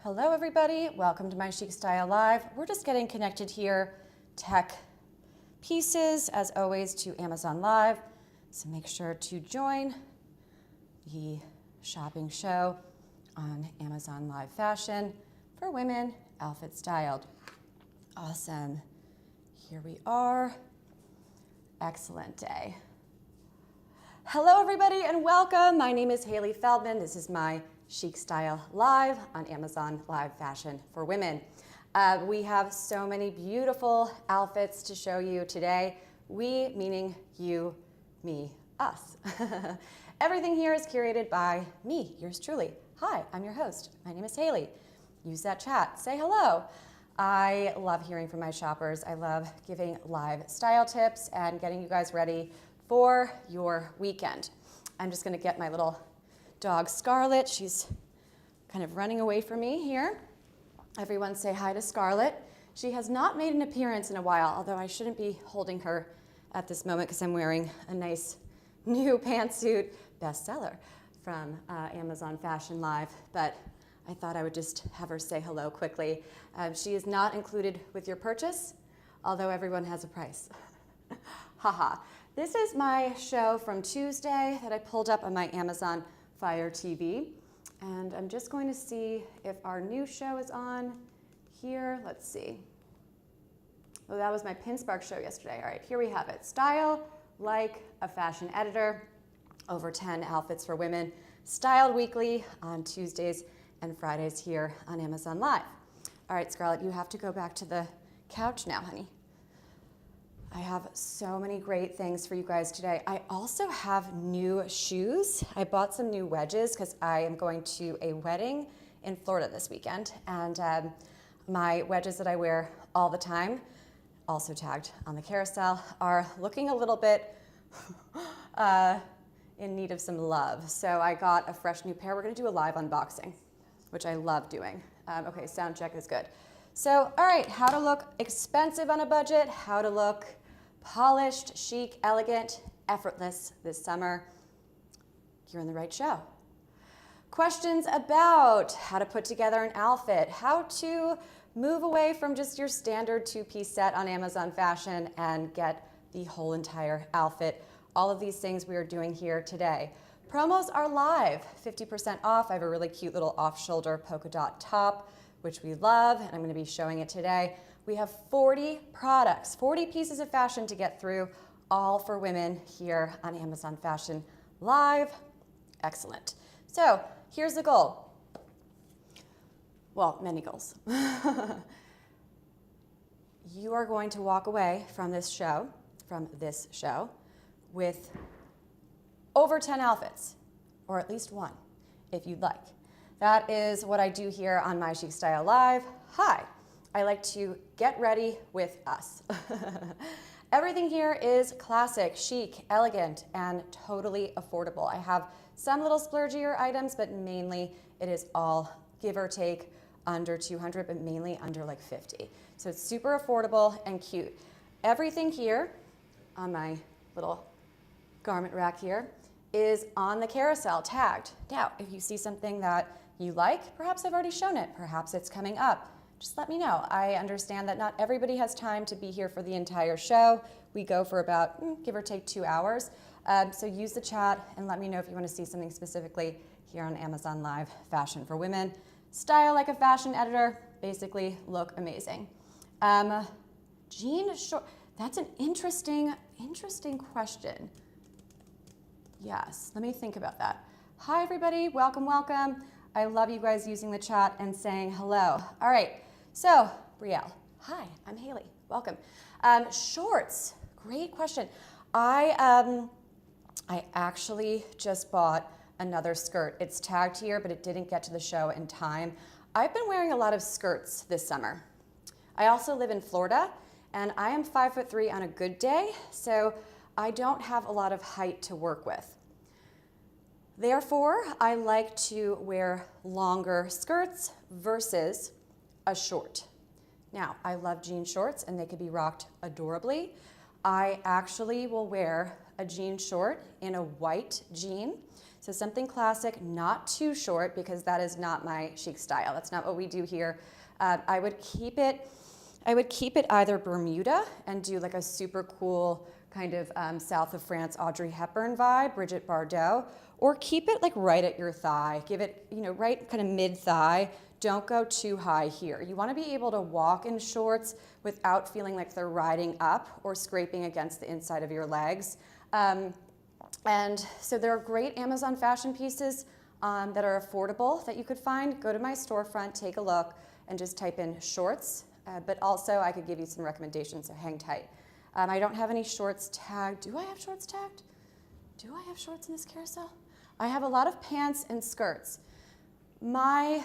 Hello everybody, welcome to My Chic Style Live. We're just getting connected here, tech pieces as always to Amazon Live. So make sure to join the shopping show on Amazon Live Fashion for women, outfit styled. Awesome, here we are, excellent day. Hello everybody and welcome. My name is Hailey Feldman. This is My Chic Style Live on Amazon Live Fashion for Women. We have so many beautiful outfits to show you today. We, meaning you, me, us. Everything here is curated by me, yours truly. Hi, I'm your host. My name is Hailey. Use that chat, say hello. I love hearing from my shoppers. I love giving live style tips and getting you guys ready for your weekend. I'm just gonna get my little dog Scarlet. She's kind of running away from me here. Everyone say hi to Scarlet. She has not made an appearance in a while, although I shouldn't be holding her at this moment because I'm wearing a nice new pantsuit bestseller from Amazon Fashion Live, but I thought I would just have her say hello quickly. She is not included with your purchase, although everyone has a price. Haha. This is my show from Tuesday that I pulled up on my Amazon Fire TV. And I'm just going to see if our new show is on here. Let's see. Oh, that was my Pinspark show yesterday. All right, here we have it. Style like a fashion editor. Over 10 outfits for women. Styled weekly on Tuesdays and Fridays here on Amazon Live. All right, Scarlett, you have to go back to the couch now, honey. I have so many great things for you guys today. I also have new shoes. I bought some new wedges because I am going to a wedding in Florida this weekend. And my wedges that I wear all the time, also tagged on the carousel, are looking a little bit in need of some love. So I got a fresh new pair. We're gonna do a live unboxing, which I love doing. Okay, sound check is good. So, all right, how to look expensive on a budget, how to look polished, chic, elegant, effortless this summer. You're in the right show. Questions about how to put together an outfit, how to move away from just your standard two-piece set on Amazon Fashion and get the whole entire outfit. All of these things we are doing here today. Promos are live, 50% off. I have a really cute little off-shoulder polka dot top, which we love, and I'm gonna be showing it today. We have 40 products, 40 pieces of fashion to get through, all for women here on Amazon Fashion Live. Excellent. So here's the goal. Well, many goals. You are going to walk away from this show, with over 10 outfits, or at least one, if you'd like. That is what I do here on My Chic Style Live. Hi. I like to get ready with us. Everything here is classic, chic, elegant, and totally affordable. I have some little splurgier items, but mainly it is all give or take under 200, but mainly under like 50. So it's super affordable and cute. Everything here on my little garment rack here is on the carousel tagged. Now, if you see something that you like, perhaps I've already shown it, perhaps it's coming up. Just let me know. I understand that not everybody has time to be here for the entire show. We go for about, give or take 2 hours. So use the chat and let me know if you want to see something specifically here on Amazon Live Fashion for Women. Style like a fashion editor, basically look amazing. Jean short, that's an interesting question. Yes, let me think about that. Hi everybody, welcome, welcome. I love you guys using the chat and saying hello. All right. So, Brielle, hi, I'm Hailey, welcome. Shorts, great question. I actually just bought another skirt. It's tagged here, but it didn't get to the show in time. I've been wearing a lot of skirts this summer. I also live in Florida, and I am 5'3" on a good day, so I don't have a lot of height to work with. Therefore, I like to wear longer skirts versus a short. Now, I love jean shorts and they could be rocked adorably. I actually will wear a jean short in a white jean. So something classic, not too short, because that is not my chic style. That's not what we do here. I would keep it either Bermuda and do like a super cool kind of south of France Audrey Hepburn vibe, Brigitte Bardot, or keep it like right at your thigh. Give it, you know, right kind of mid thigh. Don't go too high here. You want to be able to walk in shorts without feeling like they're riding up or scraping against the inside of your legs. And so there are great Amazon fashion pieces that are affordable that you could find. Go to my storefront, take a look, and just type in shorts. But also I could give you some recommendations, so hang tight. I don't have any shorts tagged. Do I have shorts tagged? Do I have shorts in this carousel? I have a lot of pants and skirts. My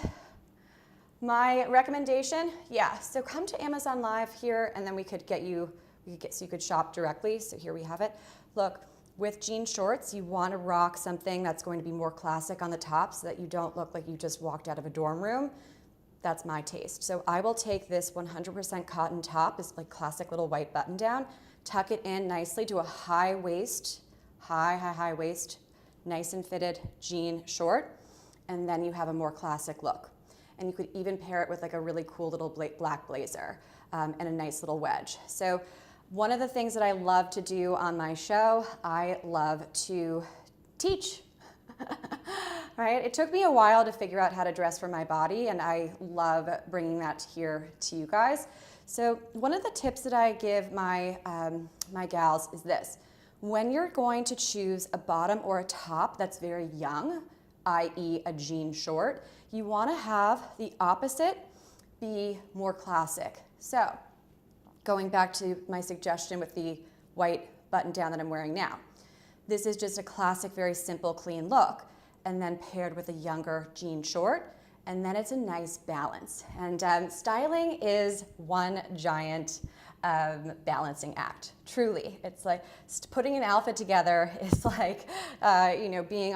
recommendation, yeah, so come to Amazon Live here, and then we could get you, so you could shop directly. So here we have it. Look, with jean shorts, you want to rock something that's going to be more classic on the top so that you don't look like you just walked out of a dorm room. That's my taste. So I will take this 100% cotton top, this like classic little white button down, tuck it in nicely, do a high waist, high waist, nice and fitted jean short, and then you have a more classic look. And you could even pair it with like a really cool little black blazer and a nice little wedge. So one of the things that I love to do on my show, I love to teach. Right? It took me a while to figure out how to dress for my body, and I love bringing that here to you guys. So one of the tips that I give my gals is this. When you're going to choose a bottom or a top that's very young, i.e. a jean short, you want to have the opposite be more classic. So going back to my suggestion with the white button down that I'm wearing now, this is just a classic, very simple, clean look, and then paired with a younger jean short, and then it's a nice balance. And styling is one giant balancing act, truly. It's like putting an outfit together is like, you know, being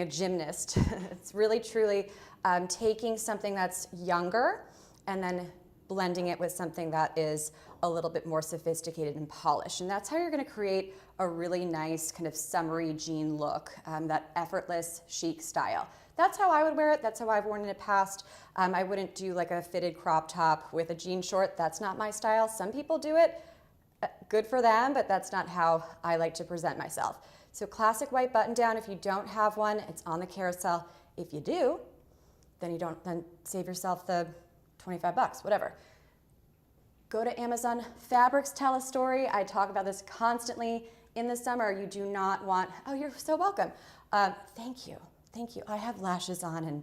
a gymnast. It's really, truly taking something that's younger and then blending it with something that is a little bit more sophisticated and polished. And that's how you're gonna create a really nice kind of summery jean look, that effortless chic style. That's how I would wear it. That's how I've worn it in the past. I wouldn't do like a fitted crop top with a jean short. That's not my style. Some people do it. Good for them, but that's not how I like to present myself. So classic white button down. If you don't have one, it's on the carousel. If you do, then save yourself the 25 bucks, whatever. Go to Amazon. Fabrics tell a story. I talk about this constantly. In the summer, you do not want, oh, you're so welcome. Thank you. Thank you. I have lashes on and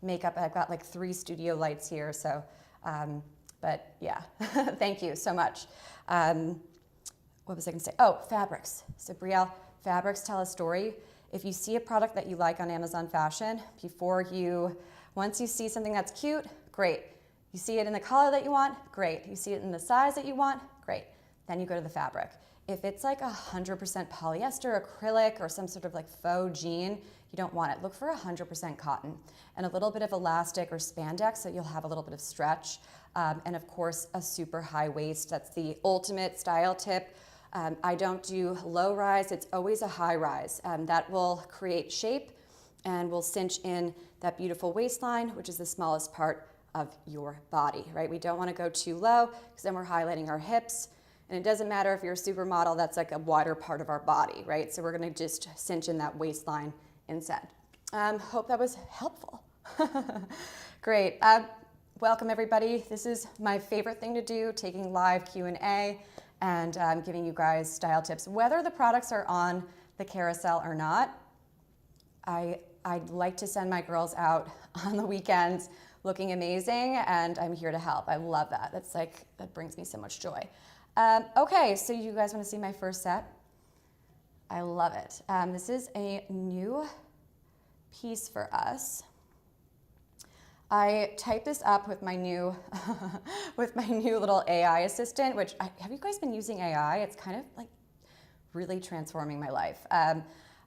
makeup. I've got like 3 studio lights here. So, but yeah, thank you so much. What was I going to say? Oh, fabrics. So Brielle, fabrics tell a story. If you see a product that you like on Amazon Fashion, once you see something that's cute, great. You see it in the color that you want, great. You see it in the size that you want, great. Then you go to the fabric. If it's like 100% polyester, acrylic, or some sort of like faux jean, you don't want it. Look for 100% cotton and a little bit of elastic or spandex so you'll have a little bit of stretch. And of course, a super high waist. That's the ultimate style tip. I don't do low rise, it's always a high rise. That will create shape and will cinch in that beautiful waistline, which is the smallest part of your body, right? We don't want to go too low because then we're highlighting our hips. And it doesn't matter if you're a supermodel, that's like a wider part of our body, right? So we're going to just cinch in that waistline instead. Hope that was helpful. Great. Welcome everybody. This is my favorite thing to do, taking live Q&A and giving you guys style tips. Whether the products are on the carousel or not, I'd like to send my girls out on the weekends looking amazing, and I'm here to help. I love that. That brings me so much joy. Okay, so you guys want to see my first set? I love it. This is a new piece for us. I typed this up with my new little AI assistant, which have you guys been using AI? It's kind of like really transforming my life.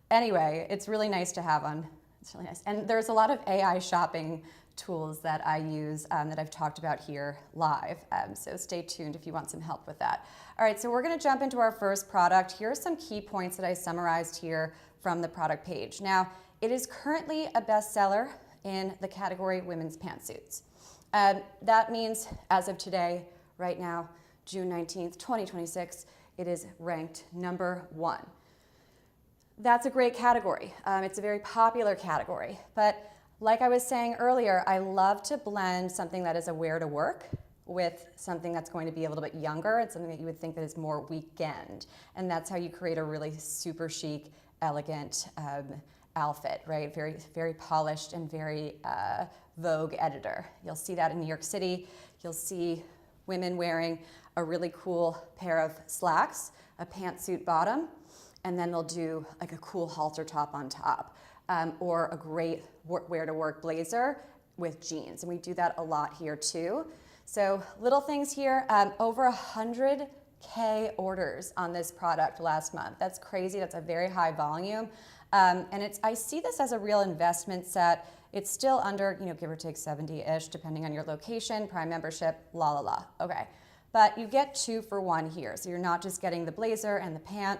Anyway, it's really nice to have on. It's really nice. And there's a lot of AI shopping tools that I use that I've talked about here live. So stay tuned if you want some help with that. All right, so we're gonna jump into our first product. Here are some key points that I summarized here from the product page. Now, It is currently a bestseller in the category women's pantsuits. That means as of today, right now, June 19th, 2026, it is ranked #1. That's a great category. It's a very popular category. But like I was saying earlier, I love to blend something that is a wear to work with something that's going to be a little bit younger and something that you would think that is more weekend. And that's how you create a really super chic, elegant outfit, right? Very, very polished and very Vogue editor. You'll see that in New York City. You'll see women wearing a really cool pair of slacks, a pantsuit bottom, and then they'll do like a cool halter top on top, or a great wear-to-work blazer with jeans. And we do that a lot here too. So little things here, over 100K orders on this product last month. That's crazy, that's a very high volume. And I see this as a real investment set. It's still under, give or take 70-ish, depending on your location, Prime membership, la la la. Okay, but you get 2 for 1 here. So you're not just getting the blazer and the pant,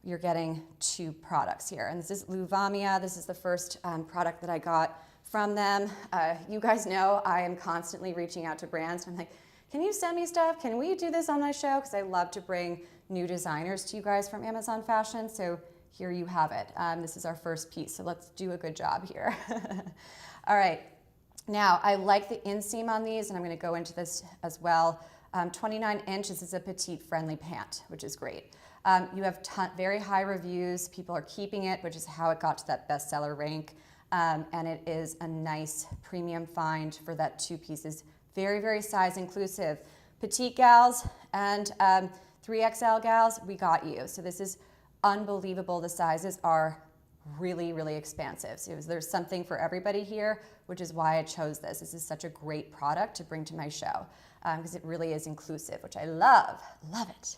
you're getting 2 products here. And this is Luvamia. This is the first product that I got from them. You guys know I am constantly reaching out to brands. I'm like, can you send me stuff? Can we do this on my show? Because I love to bring new designers to you guys from Amazon Fashion. So here you have it. This is our first piece, so let's do a good job here. All right, now I like the inseam on these, and I'm gonna go into this as well. 29 inch, this is a petite friendly pant, which is great. You have very high reviews, people are keeping it, which is how it got to that bestseller rank. And it is a nice premium find for that 2 pieces. Very, very size inclusive. Petite gals and 3XL gals, we got you. So this is unbelievable. The sizes are really, really expansive. So there's something for everybody here, which is why I chose this. This is such a great product to bring to my show because it really is inclusive, which I love it.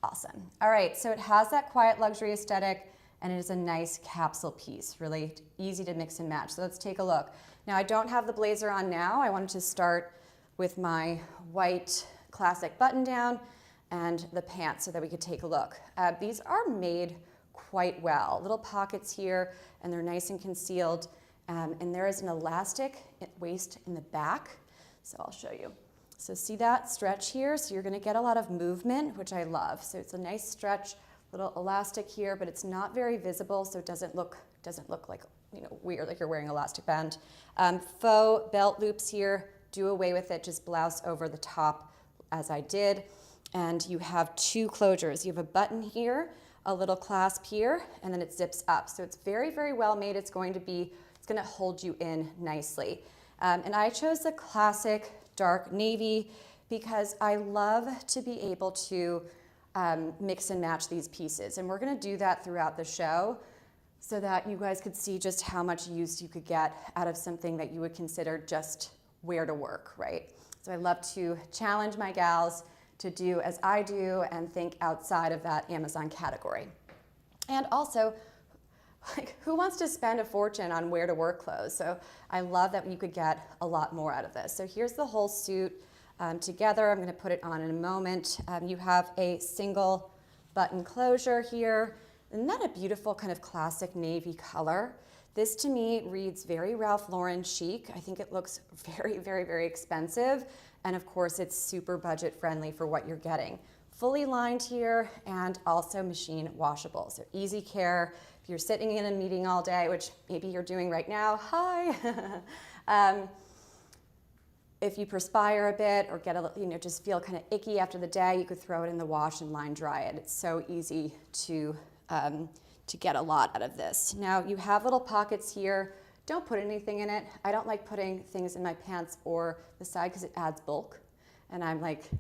Awesome. All right, so it has that quiet luxury aesthetic and it is a nice capsule piece, really easy to mix and match. So let's take a look. Now I don't have the blazer on now. I wanted to start with my white classic button down and the pants so that we could take a look. These are made quite well. Little pockets here, and they're nice and concealed. And there is an elastic waist in the back. So I'll show you. So see that stretch here? So you're gonna get a lot of movement, which I love. So it's a nice stretch, little elastic here, but it's not very visible, so it doesn't look like weird, like you're wearing elastic band. Faux belt loops here, do away with it, just blouse over the top as I did. And you have 2 closures. You have a button here, a little clasp here, and then it zips up. So it's very, very well made. It's gonna hold you in nicely. And I chose the classic dark navy because I love to be able to mix and match these pieces. And we're gonna do that throughout the show so that you guys could see just how much use you could get out of something that you would consider just wear to work, right? So I love to challenge my gals to do as I do and think outside of that Amazon category. And also, like, who wants to spend a fortune on wear to work clothes? So I love that you could get a lot more out of this. So here's the whole suit together. I'm gonna put it on in a moment. You have a single button closure here. Isn't that a beautiful kind of classic navy color? This to me reads very Ralph Lauren chic. I think it looks very, very, very expensive. And of course, it's super budget friendly for what you're getting. Fully lined here and also machine washable. So easy care. If you're sitting in a meeting all day, which maybe you're doing right now, hi. If you perspire a bit or get just feel kind of icky after the day, you could throw it in the wash and line dry it. It's so easy to get a lot out of this. Now you have little pockets here. Don't put anything in it. I don't like putting things in my pants or the side because it adds bulk. And I'm like,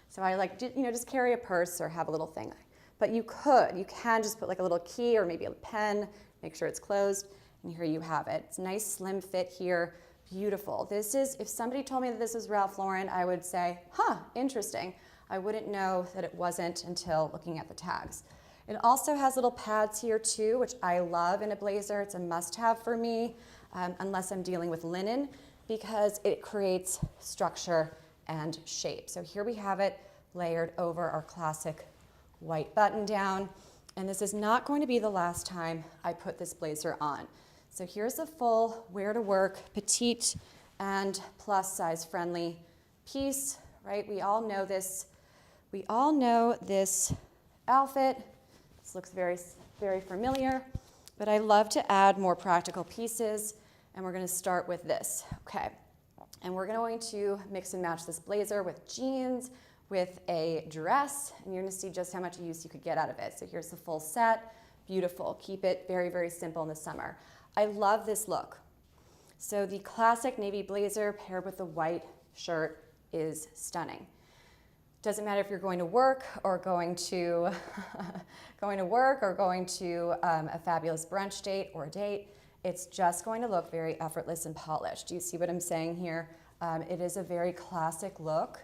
so I like, just carry a purse or have a little thing. But you can just put like a little key or maybe a pen, make sure it's closed, and here you have it. It's a nice slim fit here, beautiful. This is, if somebody told me that this is Ralph Lauren, I would say, huh, interesting. I wouldn't know that it wasn't until looking at the tags. It also has little pads here too, which I love in a blazer. It's a must-have for me, unless I'm dealing with linen, because it creates structure and shape. So here we have it layered over our classic white button down. And this is not going to be the last time I put this blazer on. So here's a full wear to work, petite and plus size friendly piece, right? We all know this. We all know this outfit. This looks very, very familiar, but I love to add more practical pieces, and we're gonna start with this, okay? And we're going to mix and match this blazer with jeans, with a dress, and you're gonna see just how much use you could get out of it. So here's the full set, beautiful. Keep it very, very simple in the summer. I love this look. So the classic navy blazer paired with the white shirt is stunning. Doesn't matter if you're going to work or going to a fabulous brunch date or a date. It's just going to look very effortless and polished. Do you see what I'm saying here? It is a very classic look,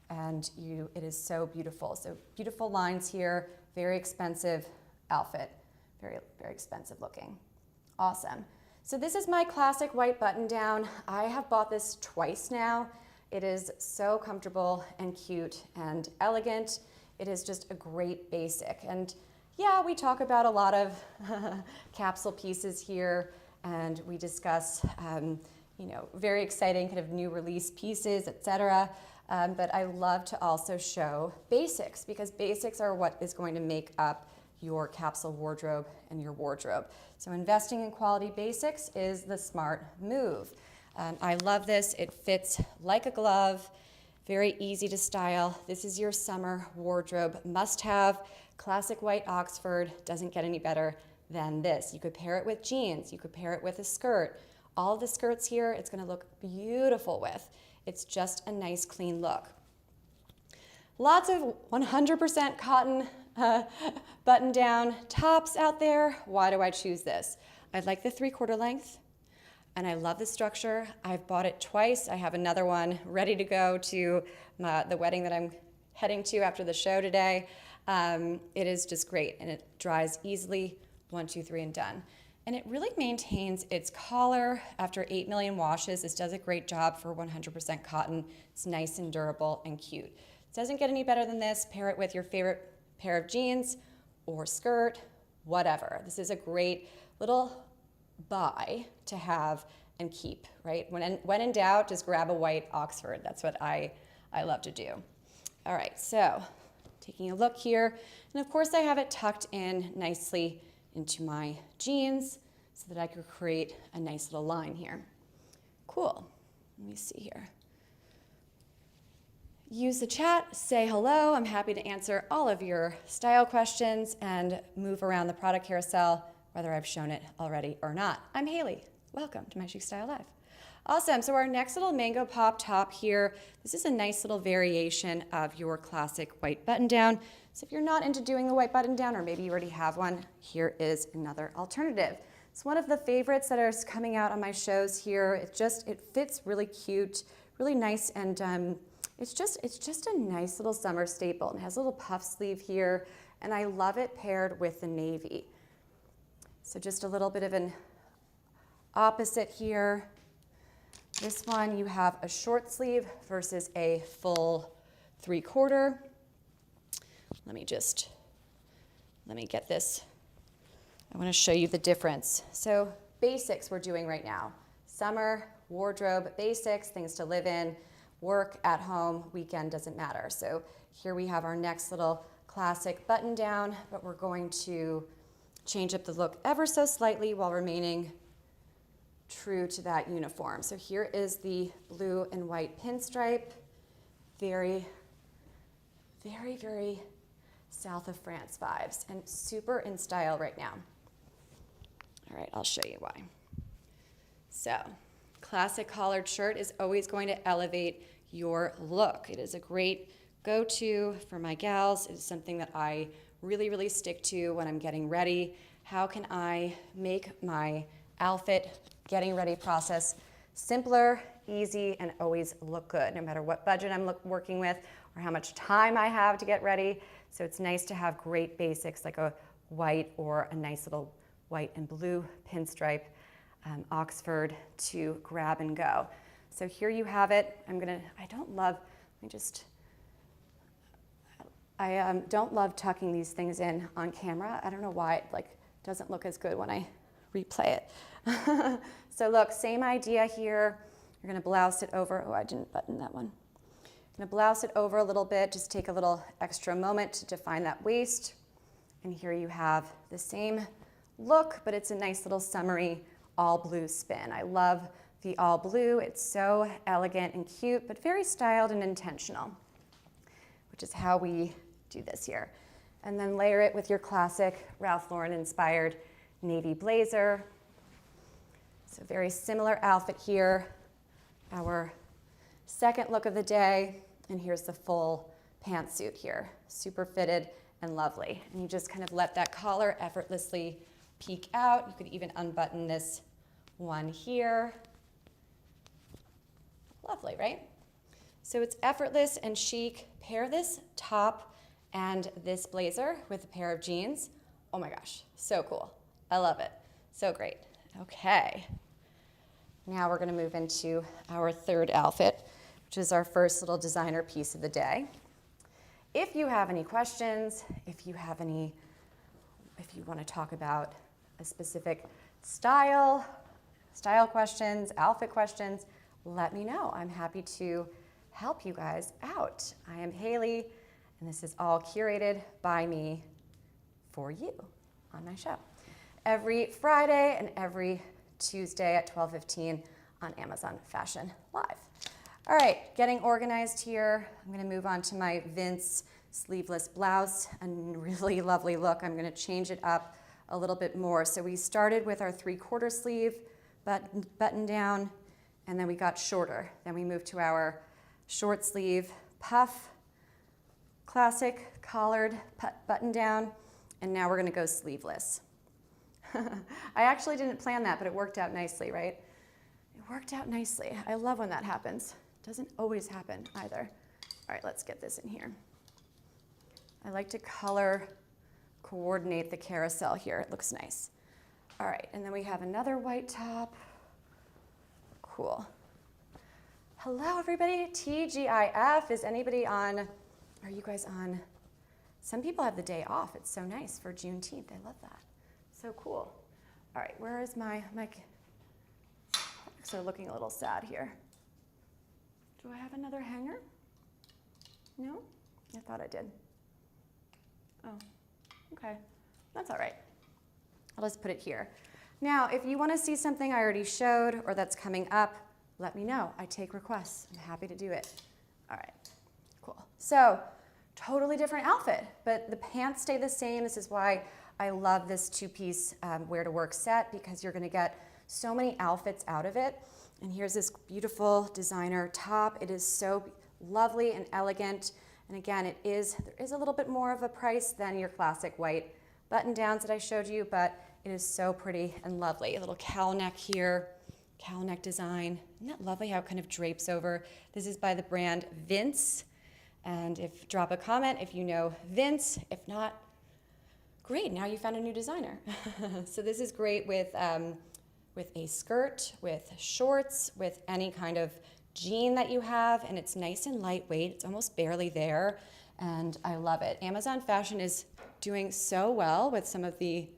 and it is so beautiful. So beautiful lines here, very expensive outfit, very, very expensive looking. Awesome. So this is my classic white button down. I have bought this twice now. It is so comfortable and cute and elegant. It is just a great basic. And yeah, we talk about a lot of capsule pieces here, and we discuss very exciting kind of new release pieces, etc. But I love to also show basics, because basics are what is going to make up your capsule wardrobe and your wardrobe. So investing in quality basics is the smart move. I love this. It fits like a glove, very easy to style. This is your summer wardrobe must-have. Classic white Oxford, doesn't get any better than this. You could pair it with jeans. You could pair it with a skirt. All the skirts here, it's gonna look beautiful with. It's just a nice, clean look. Lots of 100% cotton button-down tops out there. Why do I choose this? I like the 3/4 length, and I love the structure. I've bought it twice. I have another one ready to go to the wedding that I'm heading to after the show today. It is just great, and it dries easily, 1, 2, 3, and done. And it really maintains its collar after 8 million washes. This does a great job for 100% cotton. It's nice and durable and cute. It doesn't get any better than this. Pair it with your favorite pair of jeans or skirt, whatever. This is a great little buy to have and keep, right? When in doubt, just grab a white Oxford. That's what I love to do. All right, so taking a look here, and of course I have it tucked in nicely into my jeans so that I could create a nice little line here. Cool. Let me see here. Use the chat, say hello. I'm happy to answer all of your style questions and move around the product carousel, whether I've shown it already or not. I'm Hailey. Welcome to My Chic Style Live. Awesome, so our next little mango pop top here, this is a nice little variation of your classic white button down. So if you're not into doing the white button down, or maybe you already have one, here is another alternative. It's one of the favorites that are coming out on my shows here. It fits really cute, really nice, and it's just a nice little summer staple. And it has a little puff sleeve here, and I love it paired with the navy. So just a little bit of an opposite here. This one, you have a short sleeve versus a full 3/4. Let me get this. I want to show you the difference. So basics we're doing right now. Summer, wardrobe, basics, things to live in, work, at home, weekend, doesn't matter. So here we have our next little classic button down, but we're going to change up the look ever so slightly while remaining true to that uniform. So here is the blue and white pinstripe. Very, very, very South of France vibes, and super in style right now. All right, I'll show you why. So, classic collared shirt is always going to elevate your look. It is a great go-to for my gals. It is something that I really, really stick to when I'm getting ready. How can I make my outfit getting ready process simpler, easy, and always look good, no matter what budget I'm working with or how much time I have to get ready. So it's nice to have great basics like a white or a nice little white and blue pinstripe Oxford to grab and go. So here you have it. I don't love tucking these things in on camera. I don't know why it doesn't look as good when replay it. So look, same idea here. You're gonna blouse it over. Oh, I didn't button that one. Gonna blouse it over a little bit, just take a little extra moment to define that waist. And here you have the same look, but it's a nice little summery all blue spin. I love the all blue. It's so elegant and cute, but very styled and intentional, which is how we do this here. And then layer it with your classic Ralph Lauren inspired navy blazer. So very similar outfit here. Our second look of the day, and here's the full pantsuit here. Super fitted and lovely. And you just kind of let that collar effortlessly peek out. You could even unbutton this one here. Lovely, right? So it's effortless and chic. Pair this top and this blazer with a pair of jeans. Oh my gosh, so cool. I love it. So great. Okay. Now we're gonna move into our third outfit, which is our first little designer piece of the day. If you have any questions, if you wanna talk about a specific style questions, outfit questions, let me know. I'm happy to help you guys out. I am Hailey, and this is all curated by me for you on my show. Every Friday and every Tuesday at 12:15 on Amazon Fashion Live. All right, getting organized here. I'm gonna move on to my Vince sleeveless blouse, a really lovely look. I'm gonna change it up a little bit more. So we started with our 3/4 sleeve button down, and then we got shorter. Then we moved to our short sleeve puff, classic collared button down, and now we're gonna go sleeveless. I actually didn't plan that, but it worked out nicely, right? It worked out nicely. I love when that happens. Doesn't always happen either. All right, let's get this in here. I like to color coordinate the carousel here. It looks nice. All right, and then we have another white top. Cool. Hello, everybody. TGIF. Is anybody on? Are you guys on? Some people have the day off. It's so nice for Juneteenth. I love that. So cool. All right, where is my so looking a little sad here. Do I have another hanger? No? I thought I did. Oh, okay. That's all right. I'll just put it here. Now, if you want to see something I already showed or that's coming up, let me know. I take requests. I'm happy to do it. All right, cool. So, totally different outfit, but the pants stay the same. This is why I love this two-piece wear to work set, because you're gonna get so many outfits out of it. And here's this beautiful designer top. It is so lovely and elegant. And again, there is a little bit more of a price than your classic white button downs that I showed you, but it is so pretty and lovely. A little cowl neck here, cowl neck design. Isn't that lovely how it kind of drapes over? This is by the brand Vince. And drop a comment if you know Vince. If not, great, now you found a new designer. So this is great with a skirt, with shorts, with any kind of jean that you have, and it's nice and lightweight. It's almost barely there, and I love it. Amazon Fashion is doing so well with some of the,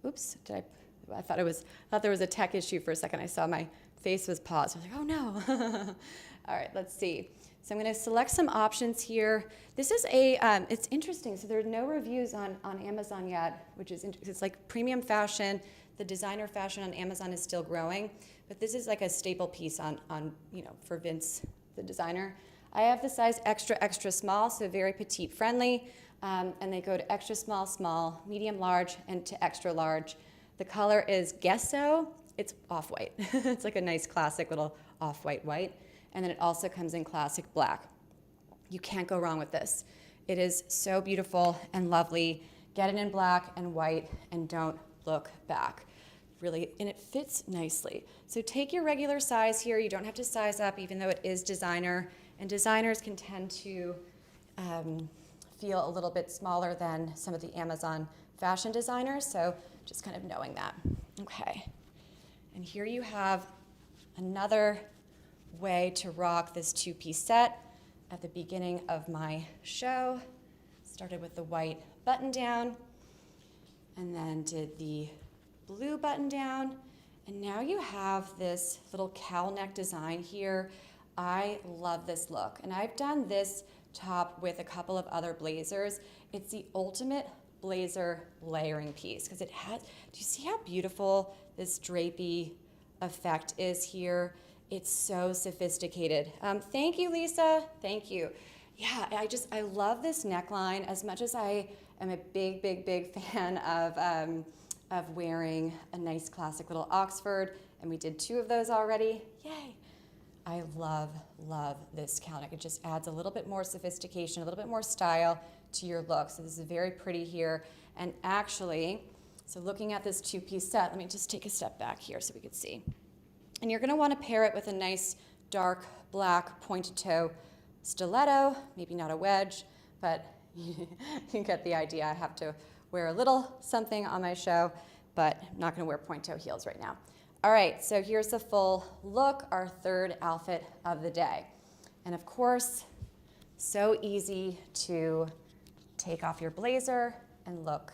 oops, I thought there was a tech issue for a second. I saw my face was paused. I was like, oh no. All right, let's see. So I'm going to select some options here. This is it's interesting. So there are no reviews on Amazon yet, which is it's like premium fashion. The designer fashion on Amazon is still growing, but this is like a staple piece on for Vince, the designer. I have the size extra, extra small, so very petite friendly, and they go to extra small, small, medium large, and to extra large. The color is Gesso. It's off-white. It's like a nice classic little off-white white. And then it also comes in classic black. You can't go wrong with this. It is so beautiful and lovely. Get it in black and white and don't look back. Really, and it fits nicely. So take your regular size here. You don't have to size up, even though it is designer. And designers can tend to feel a little bit smaller than some of the Amazon fashion designers. So just kind of knowing that. Okay. And here you have another way to rock this two-piece set. At the beginning of my show, started with the white button down and then did the blue button down, and now you have this little cowl neck design here. I love this look, and I've done this top with a couple of other blazers. It's the ultimate blazer layering piece because it has, do you see how beautiful this drapey effect is here? It's so sophisticated. Thank you, Lisa. Thank you. Yeah, I love this neckline as much as I am a big fan of wearing a nice classic little Oxford, and we did 2 of those already. Yay. I love this cowl neck. It just adds a little bit more sophistication, a little bit more style to your look. So this is very pretty here. And actually, so looking at this 2-piece set, let me just take a step back here so we can see. And you're gonna wanna pair it with a nice dark black pointed toe stiletto, maybe not a wedge, but you get the idea. I have to wear a little something on my show, but I'm not gonna wear point toe heels right now. All right, so here's the full look, our 3rd outfit of the day. And of course, so easy to take off your blazer and look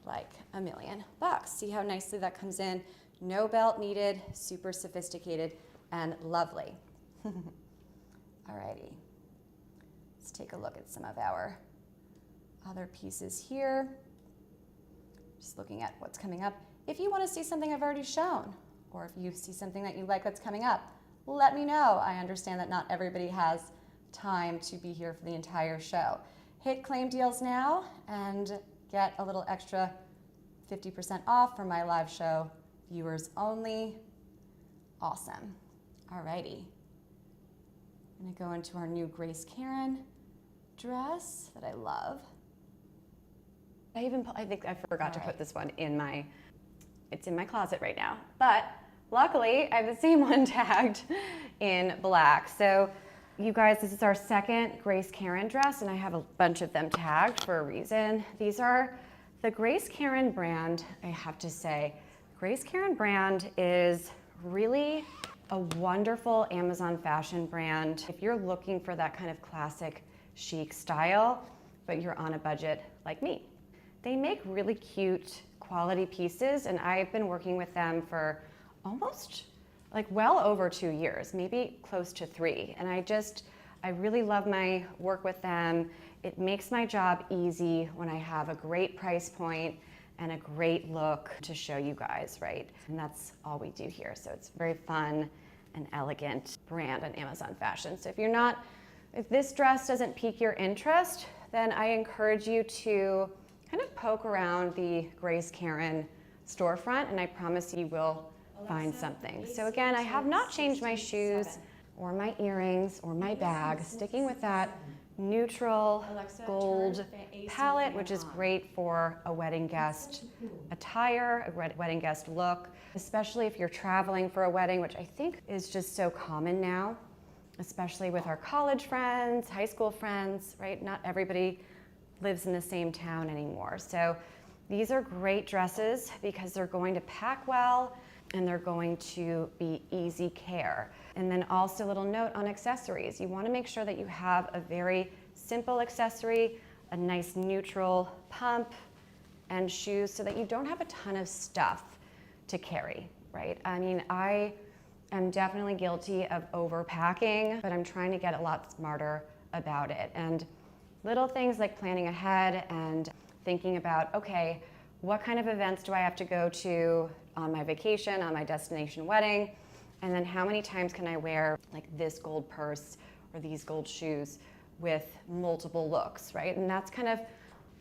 like $1,000,000. See how nicely that comes in? No belt needed, super sophisticated and lovely. Alrighty, let's take a look at some of our other pieces here. Just looking at what's coming up. If you want to see something I've already shown, or if you see something that you like that's coming up, let me know. I understand that not everybody has time to be here for the entire show. Hit claim deals now and get a little extra 50% off for my live show, viewers only. Awesome. Alrighty. I'm gonna go into our new Grace Karen dress that I love. I think I forgot to put this one in it's in my closet right now. But luckily, I have the same one tagged in black. So you guys, this is our 2nd Grace Karen dress, and I have a bunch of them tagged for a reason. These are the Grace Karen brand, I have to say. Grace Karen brand is really a wonderful Amazon fashion brand. If you're looking for that kind of classic chic style, but you're on a budget like me. They make really cute quality pieces, and I've been working with them for almost well over 2 years, maybe close to 3. And I really love my work with them. It makes my job easy when I have a great price point and a great look to show you guys, right? And that's all we do here. So it's very fun and elegant brand on Amazon fashion. So if this dress doesn't pique your interest, then I encourage you to kind of poke around the Grace Karen storefront, and I promise you will find something. So again, I have not changed my shoes or my earrings or my bag, sticking with that neutral gold palette, which is great for a wedding guest attire, a wedding guest look, especially if you're traveling for a wedding, which I think is just so common now, especially with our college friends, high school friends, right? Not everybody lives in the same town anymore. So these are great dresses because they're going to pack well and they're going to be easy care. And then also a little note on accessories. You want to make sure that you have a very simple accessory, a nice neutral pump and shoes so that you don't have a ton of stuff to carry, right? I mean, I am definitely guilty of overpacking, but I'm trying to get a lot smarter about it. And little things like planning ahead and thinking about, okay, what kind of events do I have to go to on my vacation, on my destination wedding? And then how many times can I wear like this gold purse or these gold shoes with multiple looks, right? And that's kind of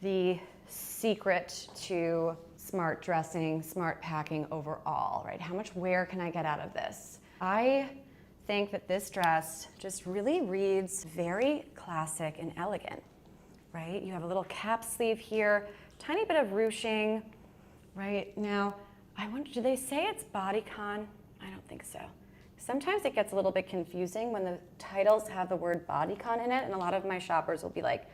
the secret to smart dressing, smart packing overall, right? How much wear can I get out of this? I think that this dress just really reads very classic and elegant, right? You have a little cap sleeve here, tiny bit of ruching, right? Now, I wonder, do they say it's bodycon? I don't think so. Sometimes it gets a little bit confusing when the titles have the word bodycon in it, and a lot of my shoppers will be like,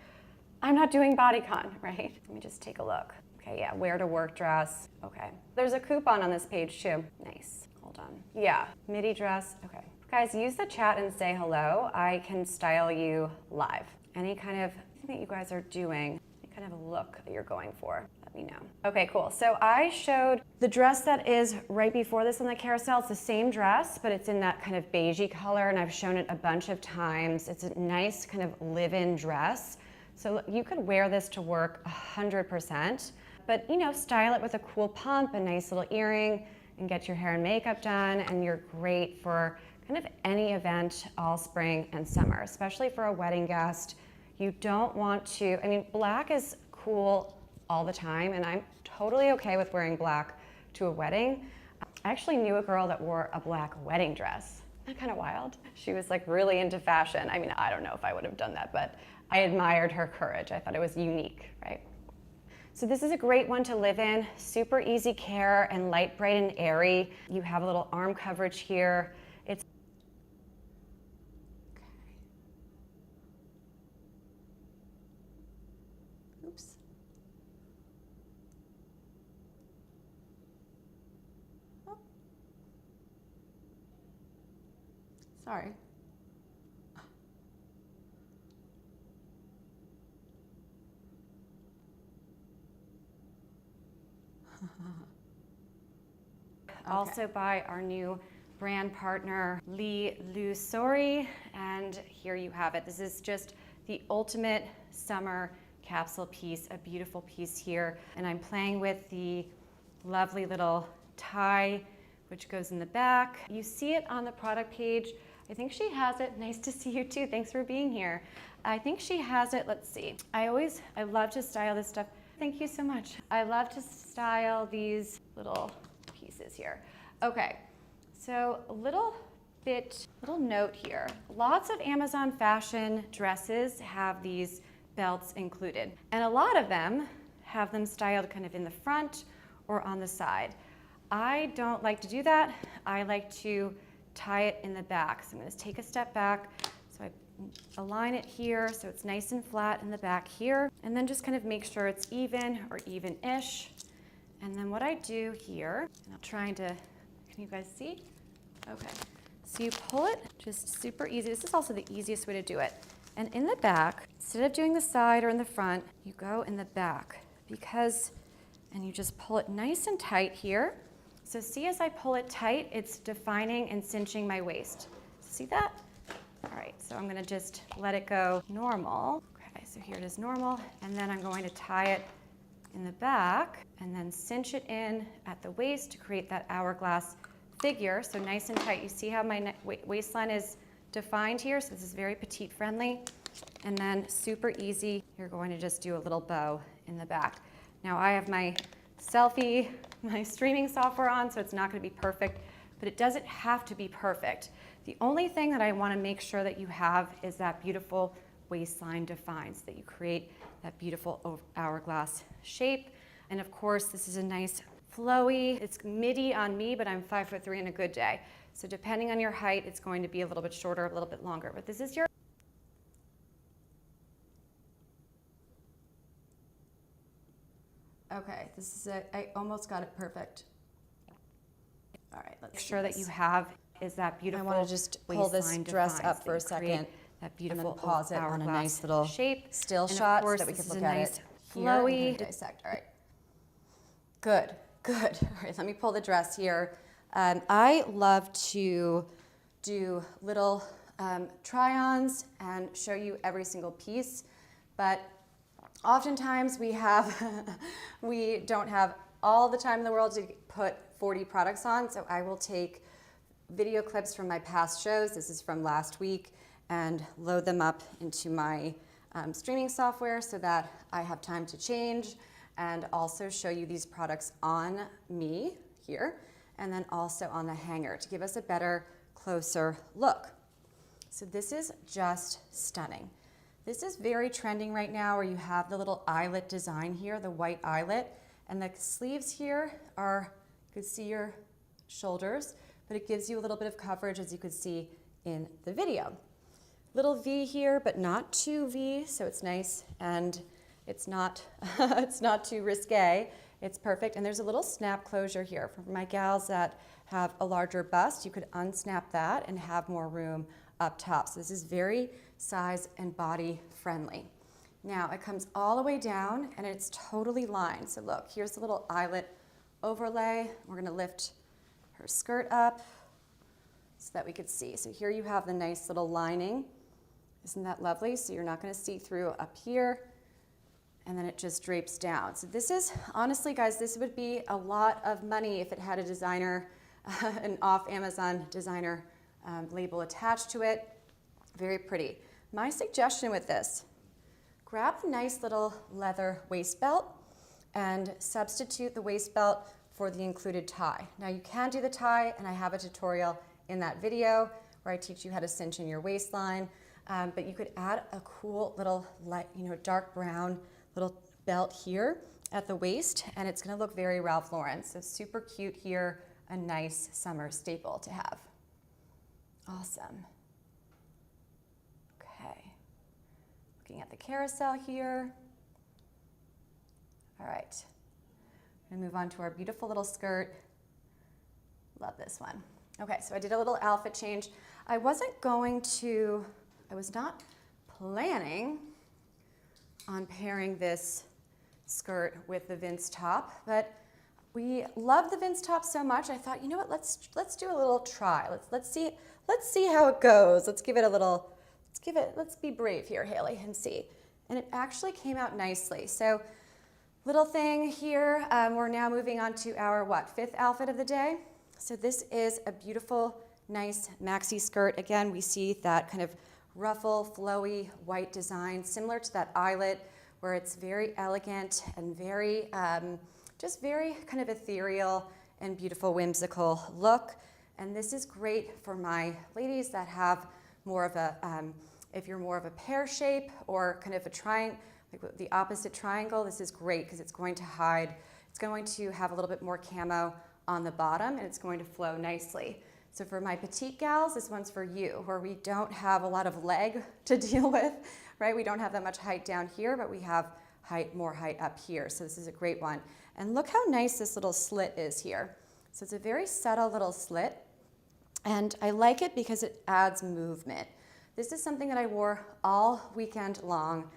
I'm not doing bodycon, right? Let me just take a look. Okay, yeah, wear to work dress. Okay, there's a coupon on this page too. Nice, hold on. Yeah, midi dress, okay. Guys, use the chat and say hello. I can style you live. Any kind of thing that you guys are doing, any kind of look that you're going for, let me know. Okay, cool. So I showed the dress that is right before this on the carousel. It's the same dress, but it's in that kind of beigey color, and I've shown it a bunch of times. It's a nice kind of live-in dress. So you could wear this to work 100%, but you know, style it with a cool pump, a nice little earring, and get your hair and makeup done, and you're great for kind of any event all spring and summer, especially for a wedding guest. You don't want to, I mean, black is cool all the time, and I'm totally okay with wearing black to a wedding. I actually knew a girl that wore a black wedding dress. Isn't that kind of wild? She was like really into fashion. I mean, I don't know if I would have done that, but I admired her courage. I thought it was unique, right? So this is a great one to live in, super easy care and light, bright, and airy. You have a little arm coverage here. It's oops. Oh. Sorry. Also by our new brand partner, Lee Lusori, and here you have it. This is just the ultimate summer capsule piece, a beautiful piece here. And I'm playing with the lovely little tie, which goes in the back. You see it on the product page. I think she has it. Nice to see you too. Thanks for being here. I think she has it. Let's see. I love to style this stuff. Thank you so much. I love to style these little pieces here. Okay, so a little note here. Lots of Amazon fashion dresses have these belts included, and a lot of them have them styled kind of in the front or on the side. I don't like to do that. I like to tie it in the back. So I'm going to take a step back. So I align it here so it's nice and flat in the back here, and then just kind of make sure it's even or even-ish. And then what I do here, and I'm trying to, can you guys see? Okay, so you pull it just super easy. This is also the easiest way to do it. And in the back, instead of doing the side or in the front, you go in the back and you just pull it nice and tight here. So see, as I pull it tight, it's defining and cinching my waist. See that? All right, so I'm gonna just let it go normal. Okay, so here it is normal, and then I'm going to tie it in the back and then cinch it in at the waist to create that hourglass figure. So nice and tight. You see how my waistline is defined here? So this is very petite friendly. And then super easy, you're going to just do a little bow in the back. Now I have my streaming software on, so it's not going to be perfect, but it doesn't have to be perfect. The only thing that I want to make sure that you have is that beautiful waistline defined, so that you create that beautiful hourglass shape. And of course, this is a nice flowy, it's midi on me, but I'm 5'3" in a good day. So depending on your height, it's going to be a little bit shorter, a little bit longer, but this is your okay, this is it. I almost got it perfect. All right, let's make sure that you have is that beautiful. I want to just pull this dress up for a second. That beautiful, and then pause it on a nice little shape, still shot, so that we can look at it. Flowy. Dissect. All right. Good. Good. All right. Let me pull the dress here. I love to do little try-ons and show you every single piece, but oftentimes we don't have all the time in the world to put 40 products on, so I will take video clips from my past shows. This is from last week, and load them up into my streaming software so that I have time to change, and also show you these products on me here, and then also on the hanger to give us a better, closer look. So this is just stunning. This is very trending right now, where you have the little eyelet design here, the white eyelet, and the sleeves here are, you can see your shoulders, but it gives you a little bit of coverage, as you could see in the video. Little V here, but not too V, so it's nice, and it's not, it's not too risque. It's perfect, and there's a little snap closure here. For my gals that have a larger bust, you could unsnap that and have more room up top. So this is very size and body friendly. Now it comes all the way down and it's totally lined. So look, here's the little eyelet overlay. We're gonna lift her skirt up so that we could see. So here you have the nice little lining. Isn't that lovely? So you're not gonna see through up here, and then it just drapes down. So this is, honestly guys, this would be a lot of money if it had a designer, an off Amazon designer label attached to it. Very pretty. My suggestion with this, grab a nice little leather waist belt and substitute the waist belt for the included tie. Now you can do the tie, and I have a tutorial in that video where I teach you how to cinch in your waistline, but you could add a cool little light, dark brown little belt here at the waist, and it's gonna look very Ralph Lauren. So super cute here, a nice summer staple to have. Awesome. Okay, looking at the carousel here. All right, I'm gonna move on to our beautiful little skirt. Love this one. Okay, so I did a little outfit change. I was not planning on pairing this skirt with the Vince top, but we love the Vince top so much. I thought, you know what? Let's do a little try. Let's see how it goes. Let's be brave here, Hailey, and see. And it actually came out nicely. So, little thing here. We're now moving on to our fifth outfit of the day. So this is a beautiful, nice maxi skirt. Again, we see that kind of ruffle, flowy, white design, similar to that eyelet, where it's very elegant and very, just very kind of ethereal and beautiful, whimsical look. And this is great for my ladies that have more of a, if you're more of a pear shape or kind of a triangle, like the opposite triangle, this is great because it's going to hide, it's going to have a little bit more camo on the bottom, and it's going to flow nicely. So for my petite gals, this one's for you, where we don't have a lot of leg to deal with, right? We don't have that much height down here, but we have more height up here. So this is a great one. And look how nice this little slit is here. So it's a very subtle little slit, and I like it because it adds movement. This is something that I wore all weekend long.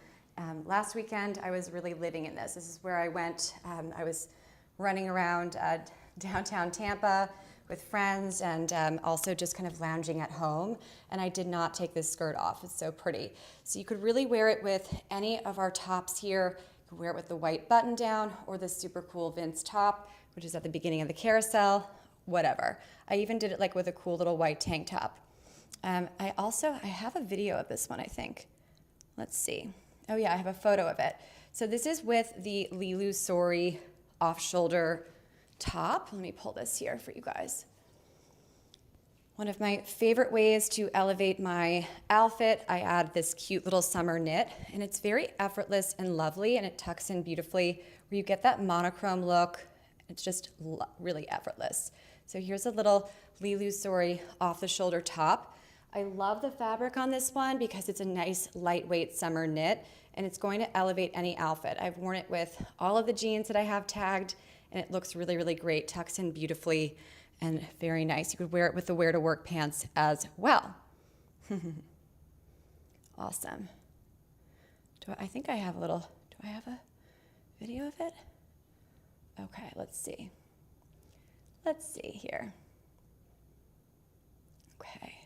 Last weekend, I was really living in this. This is where I went. I was running around downtown Tampa with friends, and also just kind of lounging at home. And I did not take this skirt off. It's so pretty. So you could really wear it with any of our tops here. You could wear it with the white button down or the super cool Vince top, which is at the beginning of the carousel, whatever. I even did it like with a cool little white tank top. I have a video of this one, I think. Let's see. Oh yeah, I have a photo of it. So this is with the Lilu Sori off-shoulder top. Let me pull this here for you guys. One of my favorite ways to elevate my outfit, I add this cute little summer knit, and it's very effortless and lovely, and it tucks in beautifully where you get that monochrome look. It's just really effortless. So here's a little Lilu Sori off-the-shoulder top. I love the fabric on this one because it's a nice lightweight summer knit, and it's going to elevate any outfit. I've worn it with all of the jeans that I have tagged, and it looks really, really great, tucks in beautifully and very nice. You could wear it with the wear to work pants as well. Awesome. I think I have do I have a video of it? Okay, let's see. Let's see here. Okay.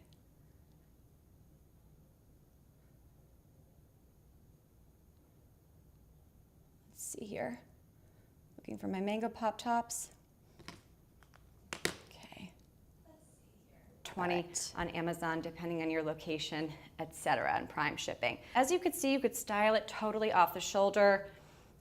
See here, looking for my mango pop tops. Okay, 20 on Amazon, depending on your location, etc., and Prime shipping. As you could see, you could style it totally off the shoulder.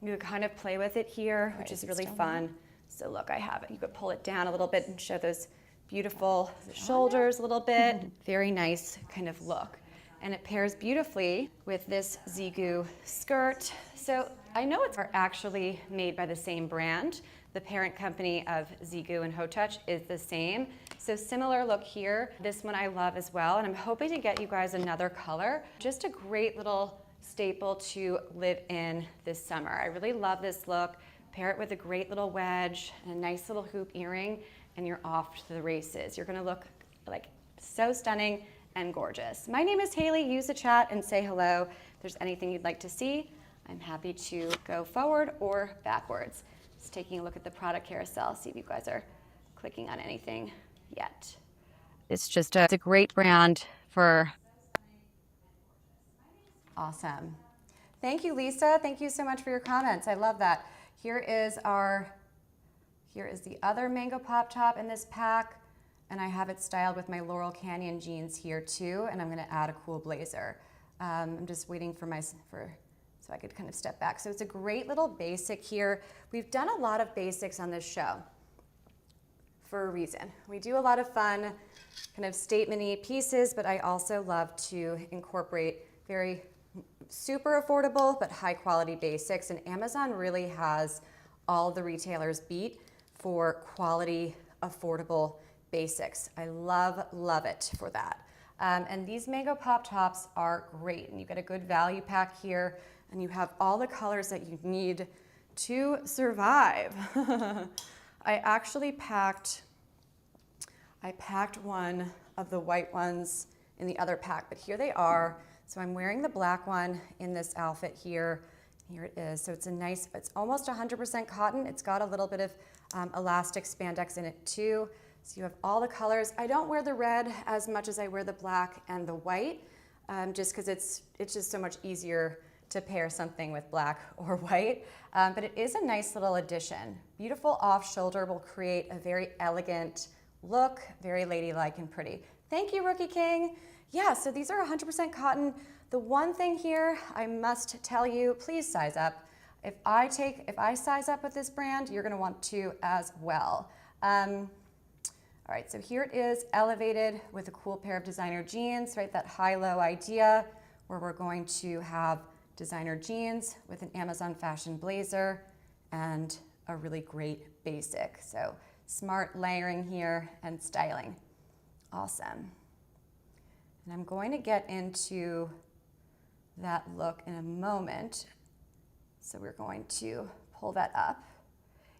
You could kind of play with it here, which is really fun. So look, I have it. You could pull it down a little bit and show those beautiful shoulders a little bit. Very nice kind of look. And it pairs beautifully with this Zigu skirt. So I know it's actually made by the same brand. The parent company of Zigu and Hotouch is the same. So similar look here. This one I love as well, and I'm hoping to get you guys another color. Just a great little staple to live in this summer. I really love this look. Pair it with a great little wedge and a nice little hoop earring, and you're off to the races. You're gonna look like so stunning and gorgeous. My name is Hailey. Use the chat and say hello. If there's anything you'd like to see, I'm happy to go forward or backwards. Just taking a look at the product carousel, see if you guys are clicking on anything yet. It's just it's a great brand for... Awesome. Thank you, Lisa. Thank you so much for your comments. I love that. Here is the other mango pop top in this pack, and I have it styled with my Laurel Canyon jeans here too, and I'm gonna add a cool blazer. I'm just waiting for so I could kind of step back. So it's a great little basic here. We've done a lot of basics on this show for a reason. We do a lot of fun kind of statement-y pieces, but I also love to incorporate very super affordable but high quality basics, and Amazon really has all the retailers beat for quality, affordable basics. I love it for that. And these mango pop tops are great, and you get a good value pack here, and you have all the colors that you need to survive. I actually packed one of the white ones in the other pack, but here they are. So I'm wearing the black one in this outfit here. Here it is. So it's it's almost 100% cotton. It's got a little bit of elastic spandex in it too. So you have all the colors. I don't wear the red as much as I wear the black and the white, just because it's just so much easier to pair something with black or white. But it is a nice little addition. Beautiful off shoulder will create a very elegant look, very ladylike and pretty. Thank you, Rookie King. Yeah, so these are 100% cotton. The one thing here I must tell you, please size up. If I size up with this brand, you're gonna want to as well. All right, so here it is, elevated with a cool pair of designer jeans, right? That high-low idea where we're going to have designer jeans with an Amazon fashion blazer and a really great basic. So smart layering here and styling. Awesome. And I'm going to get into that look in a moment. So we're going to pull that up.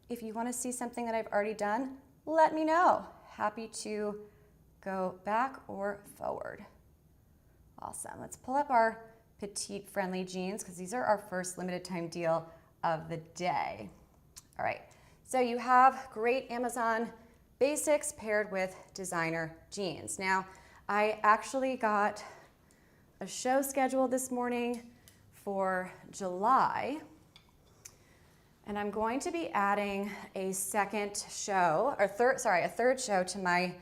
If you want to see something that I've already done, let me know. Happy to go back or forward. Awesome. Let's pull up our petite friendly jeans because these are our first limited time deal of the day. All right. So you have great Amazon basics paired with designer jeans. Now, I actually got a show scheduled this morning for July, and I'm going to be adding a third show to my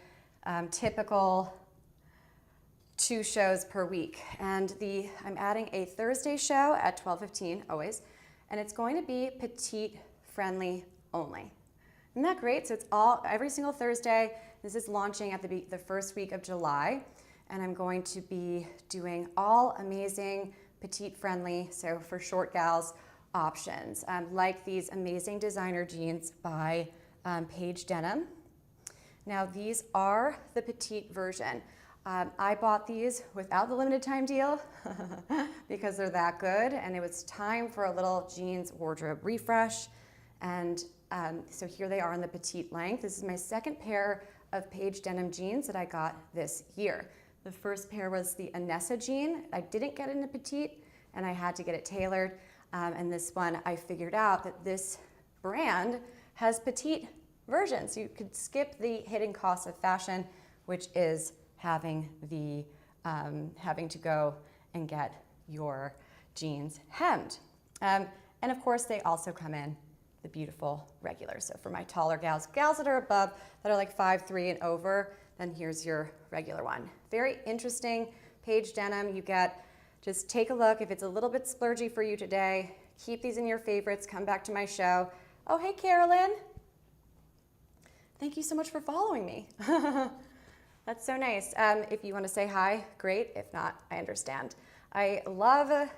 typical 2 shows per week. And I'm adding a Thursday show at 12:15 always, and it's going to be petite friendly only. Isn't that great? So it's every single Thursday. This is launching at the first week of July, and I'm going to be doing all amazing petite friendly, so for short gals, options, like these amazing designer jeans by PAIGE Denim. Now these are the petite version. I bought these without the limited time deal because they're that good, and it was time for a little jeans wardrobe refresh. And so here they are in the petite length. This is my second pair of PAIGE Denim jeans that I got this year. The first pair was the Anessa jean. I didn't get it in a petite, and I had to get it tailored. And this one, I figured out that this brand has petite versions. You could skip the hidden cost of fashion, which is having to go and get your jeans hemmed. And of course, they also come in the beautiful regulars. So for my taller gals that are above, that are like 5'3" and over, then here's your regular one. Very interesting PAIGE Denim. Just take a look. If it's a little bit splurgy for you today, keep these in your favorites. Come back to my show. Oh, hey, Carolyn. Thank you so much for following me. That's so nice. If you want to say hi, great. If not, I understand. I love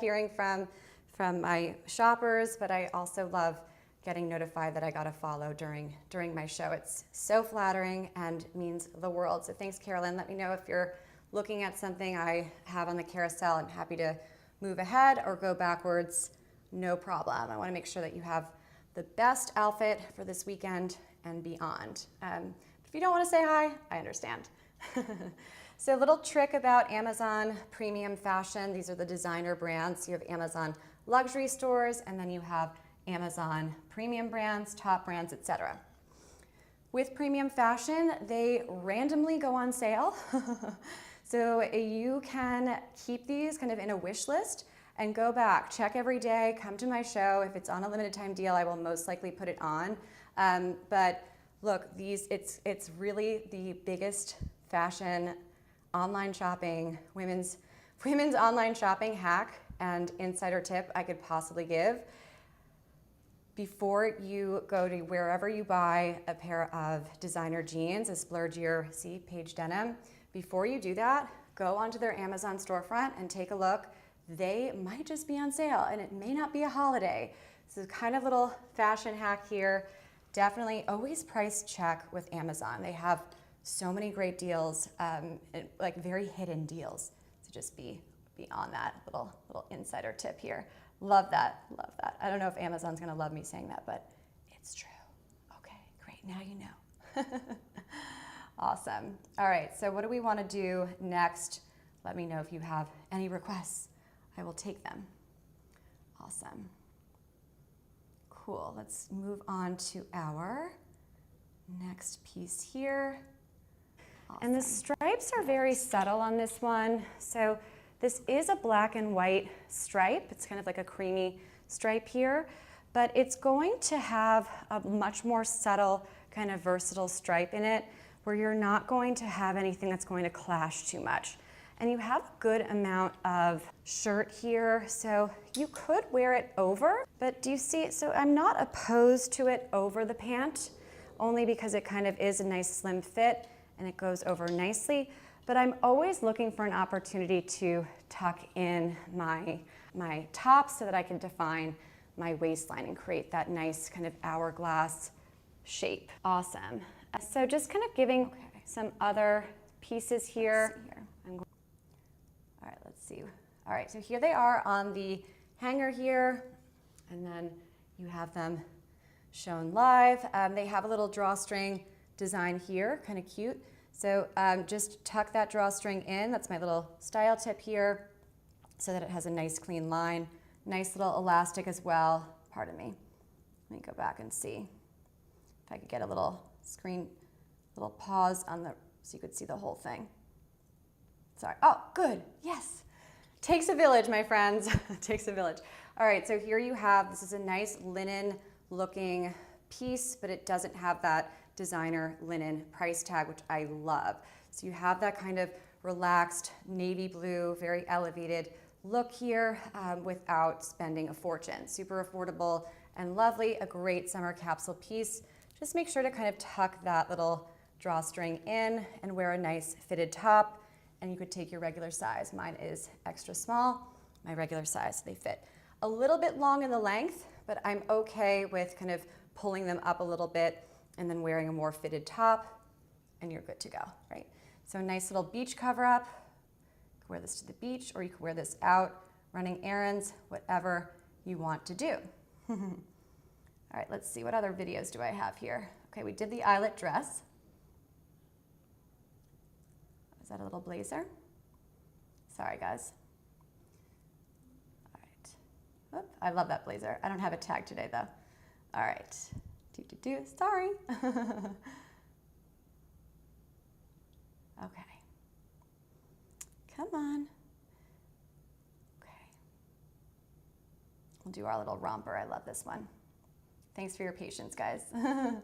hearing from my shoppers, but I also love getting notified that I got a follow during my show. It's so flattering and means the world. So thanks, Carolyn. Let me know if you're looking at something I have on the carousel. I'm happy to move ahead or go backwards. No problem. I want to make sure that you have the best outfit for this weekend and beyond. If you don't want to say hi, I understand. So a little trick about Amazon premium fashion, these are the designer brands. You have Amazon luxury stores, and then you have Amazon premium brands, top brands, etc. With premium fashion, they randomly go on sale. So you can keep these kind of in a wish list and go back, check every day, come to my show. If it's on a limited time deal, I will most likely put it on. But look, it's really the biggest fashion online shopping, women's online shopping hack and insider tip I could possibly give. Before you go to wherever you buy a pair of designer jeans, a splurgier, see, PAIGE Denim, before you do that, go onto their Amazon storefront and take a look. They might just be on sale, and it may not be a holiday. So it's kind of little fashion hack here. Definitely always price check with Amazon. They have so many great deals, like very hidden deals. So just be on that little insider tip here. Love that, love that. I don't know if Amazon's gonna love me saying that, but it's true. Okay, great, now you know. Awesome. All right, so what do we wanna do next? Let me know if you have any requests. I will take them. Awesome. Cool, let's move on to our next piece here. Awesome. And the stripes are very subtle on this one. So this is a black and white stripe. It's kind of like a creamy stripe here, but it's going to have a much more subtle kind of versatile stripe in it where you're not going to have anything that's going to clash too much. And you have a good amount of shirt here, so you could wear it over, but do you see, so I'm not opposed to it over the pant, only because it kind of is a nice slim fit and it goes over nicely. But I'm always looking for an opportunity to tuck in my top so that I can define my waistline and create that nice kind of hourglass shape. Awesome. So just kind of giving some other pieces here. All right, let's see. All right, so here they are on the hanger here, and then you have them shown live. They have a little drawstring design here, kind of cute. So just tuck that drawstring in. That's my little style tip here so that it has a nice clean line. Nice little elastic as well. Pardon me. Let me go back and see if I could get a little pause on so you could see the whole thing. Sorry. Oh, good. Yes. Takes a village, my friends. Takes a village. All right, so here you have, this is a nice linen looking piece, but it doesn't have that designer linen price tag, which I love. So you have that kind of relaxed navy blue, very elevated look here without spending a fortune. Super affordable and lovely, a great summer capsule piece. Just make sure to kind of tuck that little drawstring in and wear a nice fitted top, and you could take your regular size. Mine is extra small, my regular size, they fit. A little bit long in the length, but I'm okay with kind of pulling them up a little bit and then wearing a more fitted top, and you're good to go, right? So a nice little beach cover up. You can wear this to the beach, or you can wear this out, running errands, whatever you want to do. All right, let's see, what other videos do I have here? Okay, we did the eyelet dress. Is that a little blazer? Sorry, guys. All right. Oop, I love that blazer. I don't have a tag today, though. All right. Sorry. Okay. Come on. Okay. We'll do our little romper. I love this one. Thanks for your patience, guys. Alrighty,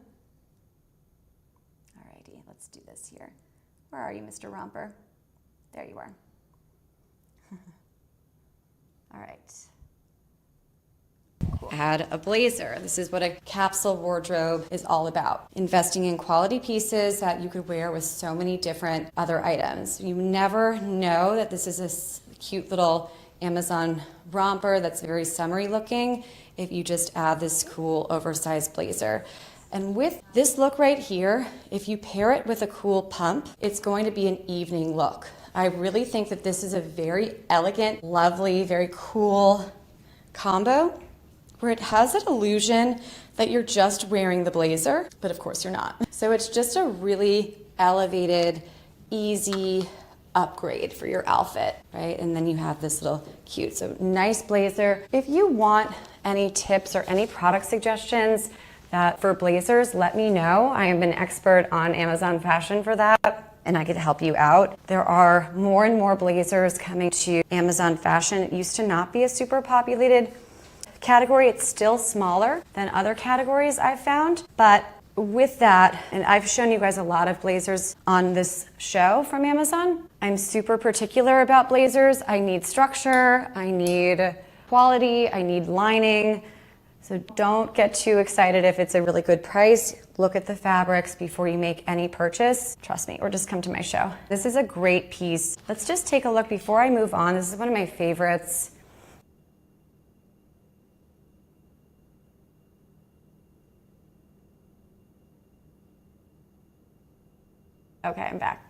let's do this here. Where are you, Mr. Romper? There you are. All right. Cool. Add a blazer. This is what a capsule wardrobe is all about. Investing in quality pieces that you could wear with so many different other items. You never know that this is a cute little Amazon romper that's very summery looking if you just add this cool oversized blazer. And with this look right here, if you pair it with a cool pump, it's going to be an evening look. I really think that this is a very elegant, lovely, very cool combo where it has that illusion that you're just wearing the blazer, but of course you're not. So it's just a really elevated, easy, upgrade for your outfit, right? And then you have this little cute, so nice blazer. If you want any tips or any product suggestions for blazers, let me know. I am an expert on Amazon fashion for that, and I could help you out. There are more and more blazers coming to Amazon fashion. It used to not be a super populated category. It's still smaller than other categories I've found, but with that, and I've shown you guys a lot of blazers on this show from Amazon. I'm super particular about blazers. I need structure, I need quality, I need lining. So don't get too excited if it's a really good price. Look at the fabrics before you make any purchase. Trust me, or just come to my show. This is a great piece. Let's just take a look before I move on. This is one of my favorites. Okay, I'm back.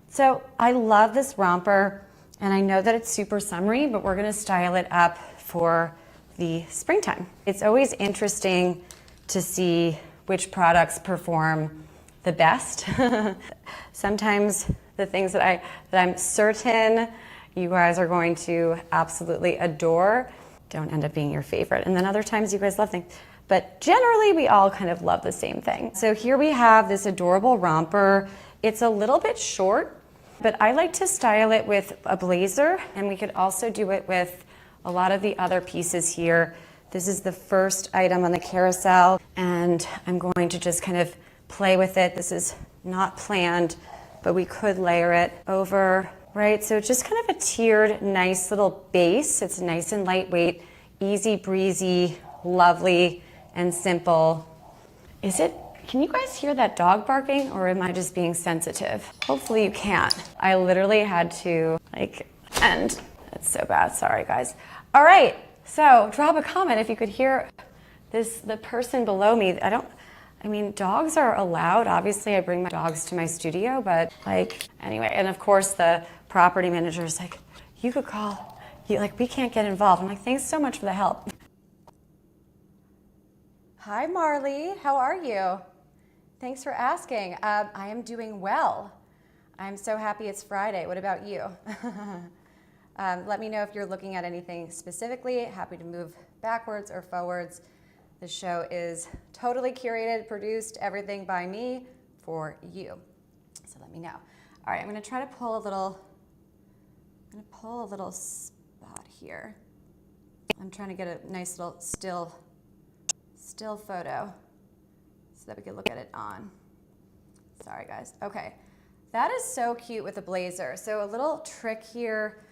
So I love this romper, and I know that it's super summery, but we're gonna style it up for the springtime. It's always interesting to see which products perform the best. Sometimes the things that I'm certain you guys are going to absolutely adore don't end up being your favorite. And then other times you guys love things. But generally we all kind of love the same thing. So here we have this adorable romper. It's a little bit short, but I like to style it with a blazer, and we could also do it with a lot of the other pieces here. This is the first item on the carousel, and I'm going to just kind of play with it. This is not planned, but we could layer it over, right? So it's just kind of a tiered, nice little base. It's nice and lightweight, easy breezy, lovely and simple. Can you guys hear that dog barking, or am I just being sensitive? Hopefully you can't. I literally had to end. It's so bad, sorry guys. All right, so drop a comment if you could hear the person below me. Dogs are allowed. Obviously I bring my dogs to my studio, but anyway, and of course the property manager is like, you could call, we can't get involved. I'm like, thanks so much for the help. Hi Marley, how are you? Thanks for asking. I am doing well. I'm so happy it's Friday. What about you? Let me know if you're looking at anything specifically. Happy to move backwards or forwards. The show is totally curated, produced, everything by me for you. So let me know. All right, I'm gonna try to pull a little spot here. I'm trying to get a nice little still photo so that we can look at it on. Sorry guys. Okay, that is so cute with a blazer. So a little trick here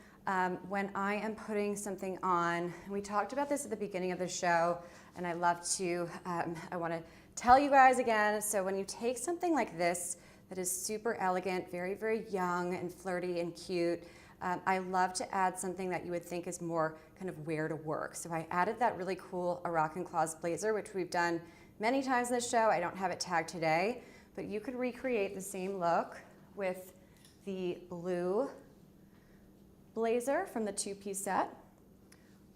when I am putting something on, we talked about this at the beginning of the show, and I love to, I wanna tell you guys again, so when you take something like this that is super elegant, very, very young and flirty and cute, I love to add something that you would think is more kind of wear to work. So I added that really cool Arakan Claws blazer, which we've done many times in this show. I don't have it tagged today, but you could recreate the same look with the blue blazer from the two-piece set,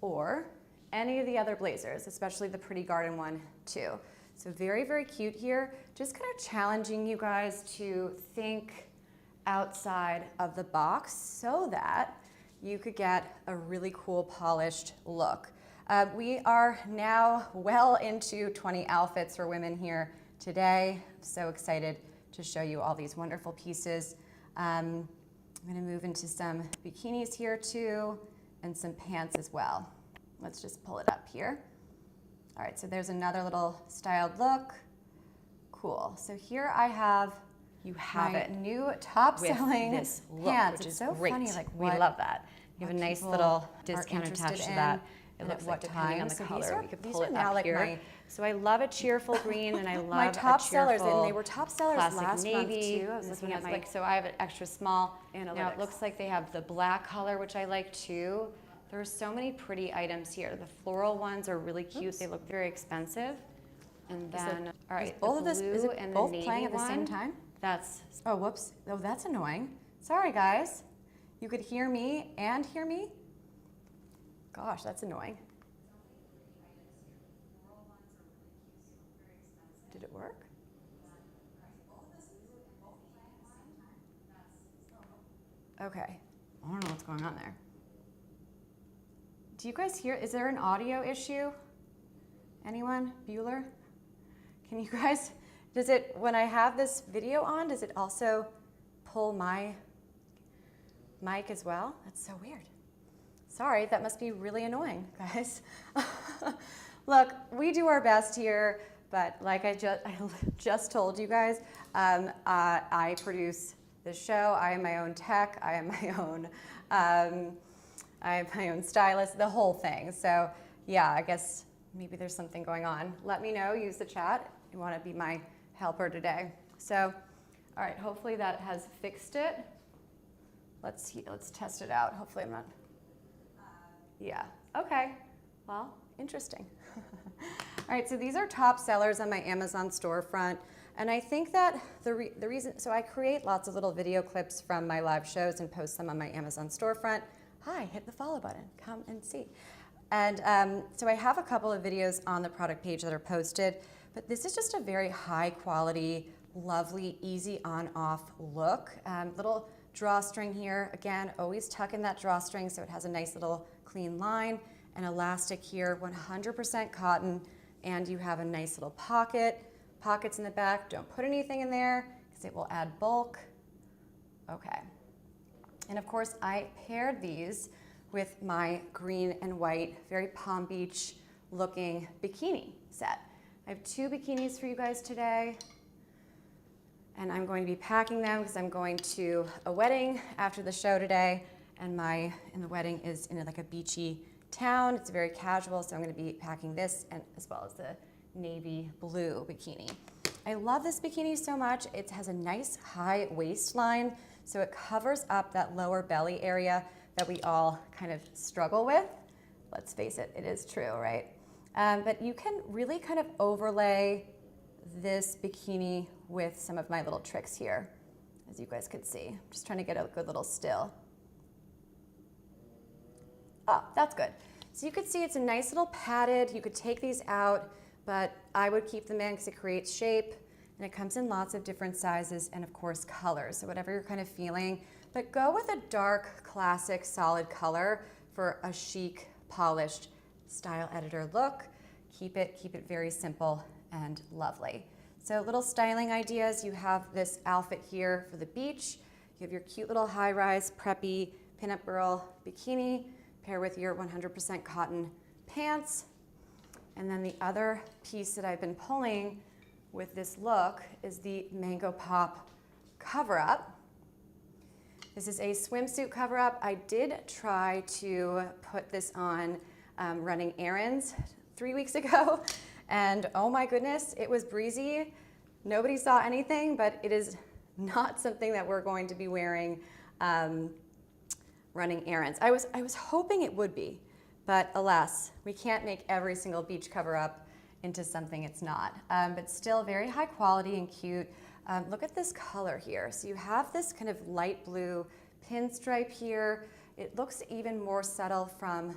or any of the other blazers, especially the Pretty Garden one too. So very, very cute here. Just kind of challenging you guys to think outside of the box so that you could get a really cool polished look. We are now well into 20 outfits for women here today. I'm so excited to show you all these wonderful pieces. I'm gonna move into some bikinis here too, and some pants as well. Let's just pull it up here. All right, so there's another little styled look. Cool, so here I have my new top-selling this look, pants. which It's is so great. funny, We love that. You have a nice little discount attached to that. It looks like, depending on the color, we could pull it up here. So I love a cheerful green, and I love my top a sellers, cheerful and they were top sellers classic last navy. month too. I was looking at my so I have an extra small. analytics. Now it looks like they have the black color, which I like too. There are so many pretty items here. The floral ones are really cute. Oops. They look very expensive. And then, all right, both the of this, blue is it and both the navy playing at the same one, time? That's Oh, whoops. Oh, that's annoying. Sorry, guys. You could hear me and hear me? Gosh, that's annoying. Did it work? Okay, I don't know what's going on there. Do you guys hear, is there an audio issue? Anyone? Bueller? Can you guys, does it, when I have this video on, does it also pull my mic as well? That's so weird. Sorry, that must be really annoying, guys. Look, we do our best here, but like I just told you guys, I produce this show. I am my own tech. I am my own stylist, the whole thing. So yeah, I guess maybe there's something going on. Let me know, use the chat. You want to be my helper today. So, all right, hopefully that has fixed it. Let's test it out. Hopefully I'm not, yeah, okay, well, interesting. All right, so these are top sellers on my Amazon storefront. And I think that the reason, so I create lots of little video clips from my live shows and post them on my Amazon storefront. Hi, hit the follow button, come and see. And so I have a couple of videos on the product page that are posted, but this is just a very high quality, lovely, easy on off look. Little drawstring here. Again, always tuck in that drawstring so it has a nice little clean line. An elastic here, 100% cotton, and you have a nice little pockets in the back. Don't put anything in there because it will add bulk. Okay. And of course, I paired these with my green and white, very Palm Beach looking bikini set. I have 2 bikinis for you guys today, and I'm going to be packing them because I'm going to a wedding after the show today, and the wedding is in like a beachy town. It's very casual, so I'm going to be packing this and as well as the navy blue bikini. I love this bikini so much. It has a nice high waistline, so it covers up that lower belly area that we all kind of struggle with. Let's face it, it is true, right? But you can really kind of overlay this bikini with some of my little tricks here, as you guys could see. I'm just trying to get a good little still. Oh, that's good. So you could see it's a nice little padded. You could take these out, but I would keep them in because it creates shape, and it comes in lots of different sizes and of course colors. So whatever you're kind of feeling, but go with a dark, classic, solid color for a chic, polished style editor look. Keep it very simple and lovely. So little styling ideas. You have this outfit here for the beach. You have your cute little high-rise, preppy, pinup girl bikini. Pair with your 100% cotton pants. And then the other piece that I've been pulling with this look is the Mango Pop cover-up. This is a swimsuit cover-up. I did try to put this on running errands 3 weeks ago, and oh my goodness, it was breezy. Nobody saw anything, but it is not something that we're going to be wearing running errands. I was hoping it would be, but alas, we can't make every single beach cover-up into something it's not. But still very high quality and cute. Look at this color here. So you have this kind of light blue pinstripe here. It looks even more subtle from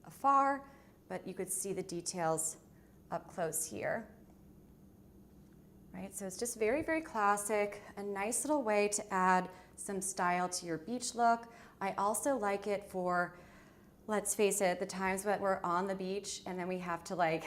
afar, but you could see the details up close here. Right, so it's just very, very classic, a nice little way to add some style to your beach look. I also like it for, let's face it, the times that we're on the beach and then we have to like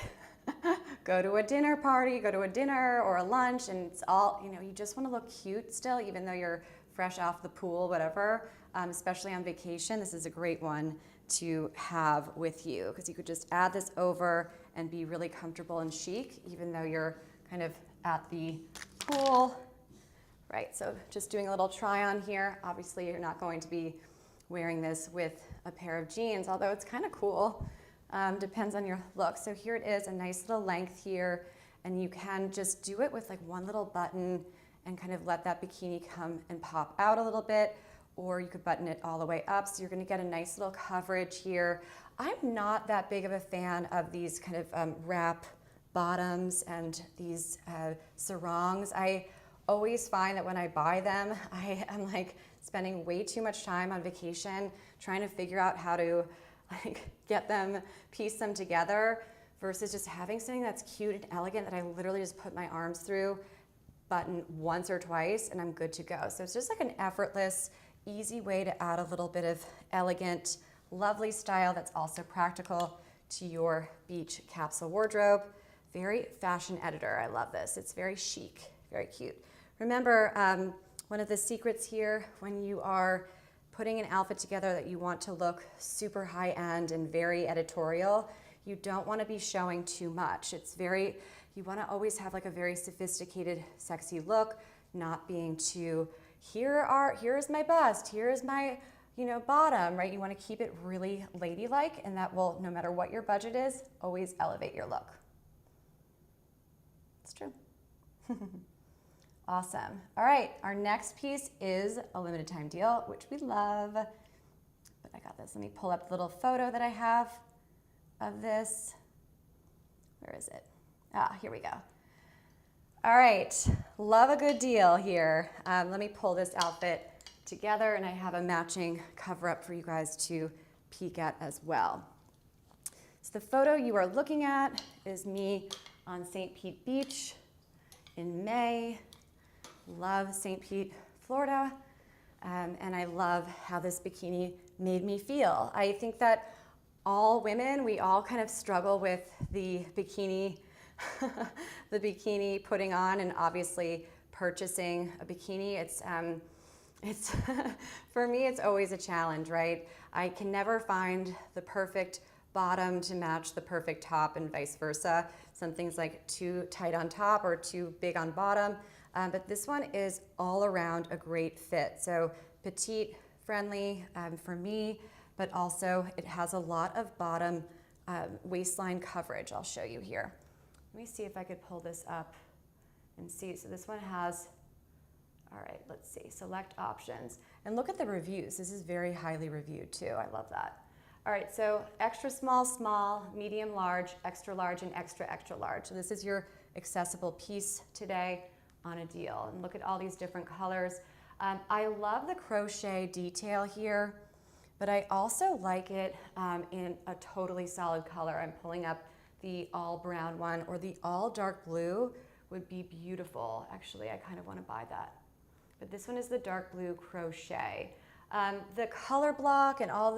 go to a dinner party, go to a dinner or a lunch, and it's all, you know, you just want to look cute still, even though you're fresh off the pool, whatever, especially on vacation. This is a great one to have with you because you could just add this over and be really comfortable and chic, even though you're kind of at the pool. Right, so just doing a little try on here. Obviously, you're not going to be wearing this with a pair of jeans, although it's kind of cool. Depends on your look. So here it is, a nice little length here, and you can just do it with like one little button and kind of let that bikini come and pop out a little bit, or you could button it all the way up. So you're gonna get a nice little coverage here. I'm not that big of a fan of these kind of wrap bottoms and these sarongs. I always find that when I buy them, I am like spending way too much time on vacation trying to figure out how to like get them, piece them together versus just having something that's cute and elegant that I literally just put my arms through, button once or twice, and I'm good to go. So it's just like an effortless, easy way to add a little bit of elegant, lovely style that's also practical to your beach capsule wardrobe. Very fashion editor, I love this. It's very chic, very cute. Remember, one of the secrets here when you are putting an outfit together that you want to look super high-end and very editorial, you don't want to be showing too much. You want to always have like a very sophisticated, sexy look, not being too, here's my bust, here's my, bottom, right? You want to keep it really ladylike, and that will, no matter what your budget is, always elevate your look. It's true. Awesome. All right, our next piece is a limited time deal, which we love. But I got this. Let me pull up the little photo that I have of this. Where is it? Here we go. All right, love a good deal here. Let me pull this outfit together, and I have a matching cover up for you guys to peek at as well. So the photo you are looking at is me on St. Pete Beach in May. Love St. Pete, Florida, and I love how this bikini made me feel. I think that all women, we all kind of struggle with the bikini, the bikini putting on, and obviously purchasing a bikini. It's for me, it's always a challenge, right? I can never find the perfect bottom to match the perfect top, and vice versa. Something's like too tight on top or too big on bottom. But this one is all around a great fit. So petite friendly for me, but also it has a lot of bottom waistline coverage. I'll show you here. Let me see if I could pull this up and see. So this one has, all right, let's see, select options. And look at the reviews. This is very highly reviewed too. I love that. All right, so extra small, small, medium large, and extra, extra large. So this is your accessible piece today on a deal. And look at all these different colors. I love the crochet detail here, but I also like it in a totally solid color. I'm pulling up the all brown one, or the all dark blue would be beautiful. Actually, I kind of want to buy that. But this one is the dark blue crochet. The color block and all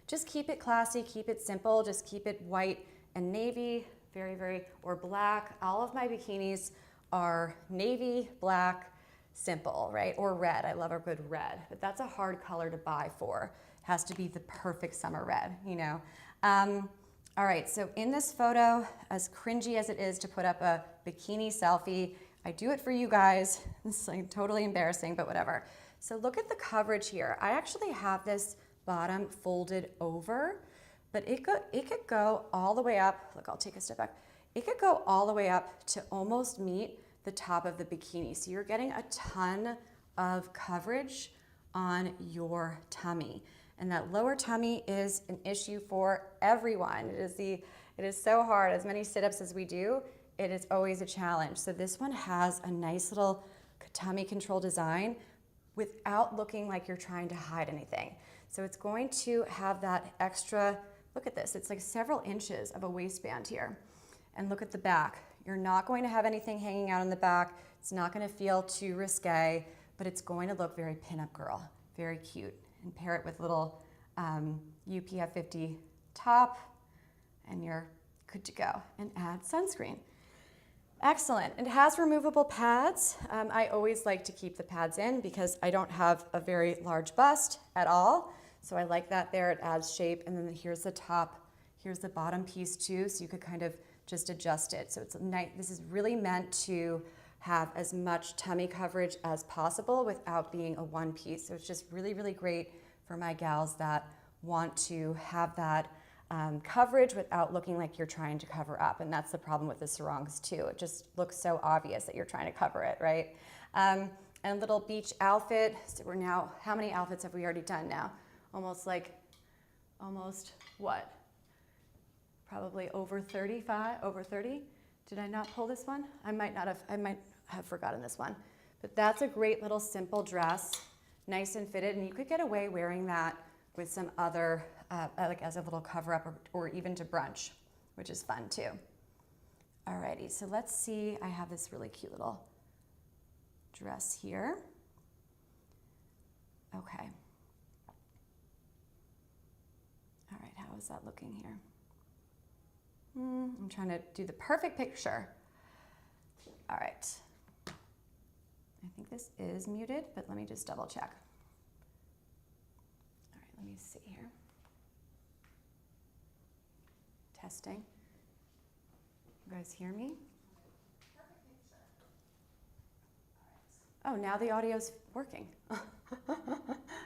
just keep it classy, keep it simple, just keep it white and navy, or black. All of my bikinis are navy, black, simple, right? Or red. I love a good red, but that's a hard color to buy for. It has to be the perfect summer red, All right, so in this photo, as cringy as it is to put up a bikini selfie, I do it for you guys. It's like totally embarrassing, but whatever. So look at the coverage here. I actually have this bottom folded over, but it could go all the way up. Look, I'll take a step back. It could go all the way up to almost meet the top of the bikini. So you're getting a ton of coverage on your tummy. And that lower tummy is an issue for everyone. It is so hard. As many sit-ups as we do, it is always a challenge. So this one has a nice little tummy control design without looking like you're trying to hide anything. So it's going to have that extra, look at this, it's like several inches of a waistband here. And look at the back. You're not going to have anything hanging out in the back. It's not going to feel too risque, but it's going to look very pinup girl, very cute. And pair it with little UPF 50 top, and you're good to go. And add sunscreen. Excellent. It has removable pads. I always like to keep the pads in because I don't have a very large bust at all. So I like that there. It adds shape. And then here's the top. Here's the bottom piece too. So you could kind of just adjust it. So it's nice. This is really meant to have as much tummy coverage as possible without being a one piece. So it's just really, really great for my gals that want to have that coverage without looking like you're trying to cover up. And that's the problem with the sarongs too. It just looks so obvious that you're trying to cover it, right? And a little beach outfit. So we're now, how many outfits have we already done now? Almost what? Probably over 35, over 30. Did I not pull this one? I might have forgotten this one. But that's a great little simple dress, nice and fitted. And you could get away wearing that with some other, like as a little cover up or even to brunch, which is fun too. Alrighty, so let's see. I have this really cute little dress here. Okay. All right, how is that looking here? I'm trying to do the perfect picture. All right. I think this is muted, but let me just double check. All right, let me see here. Testing. You guys hear me? Oh, now the audio's working.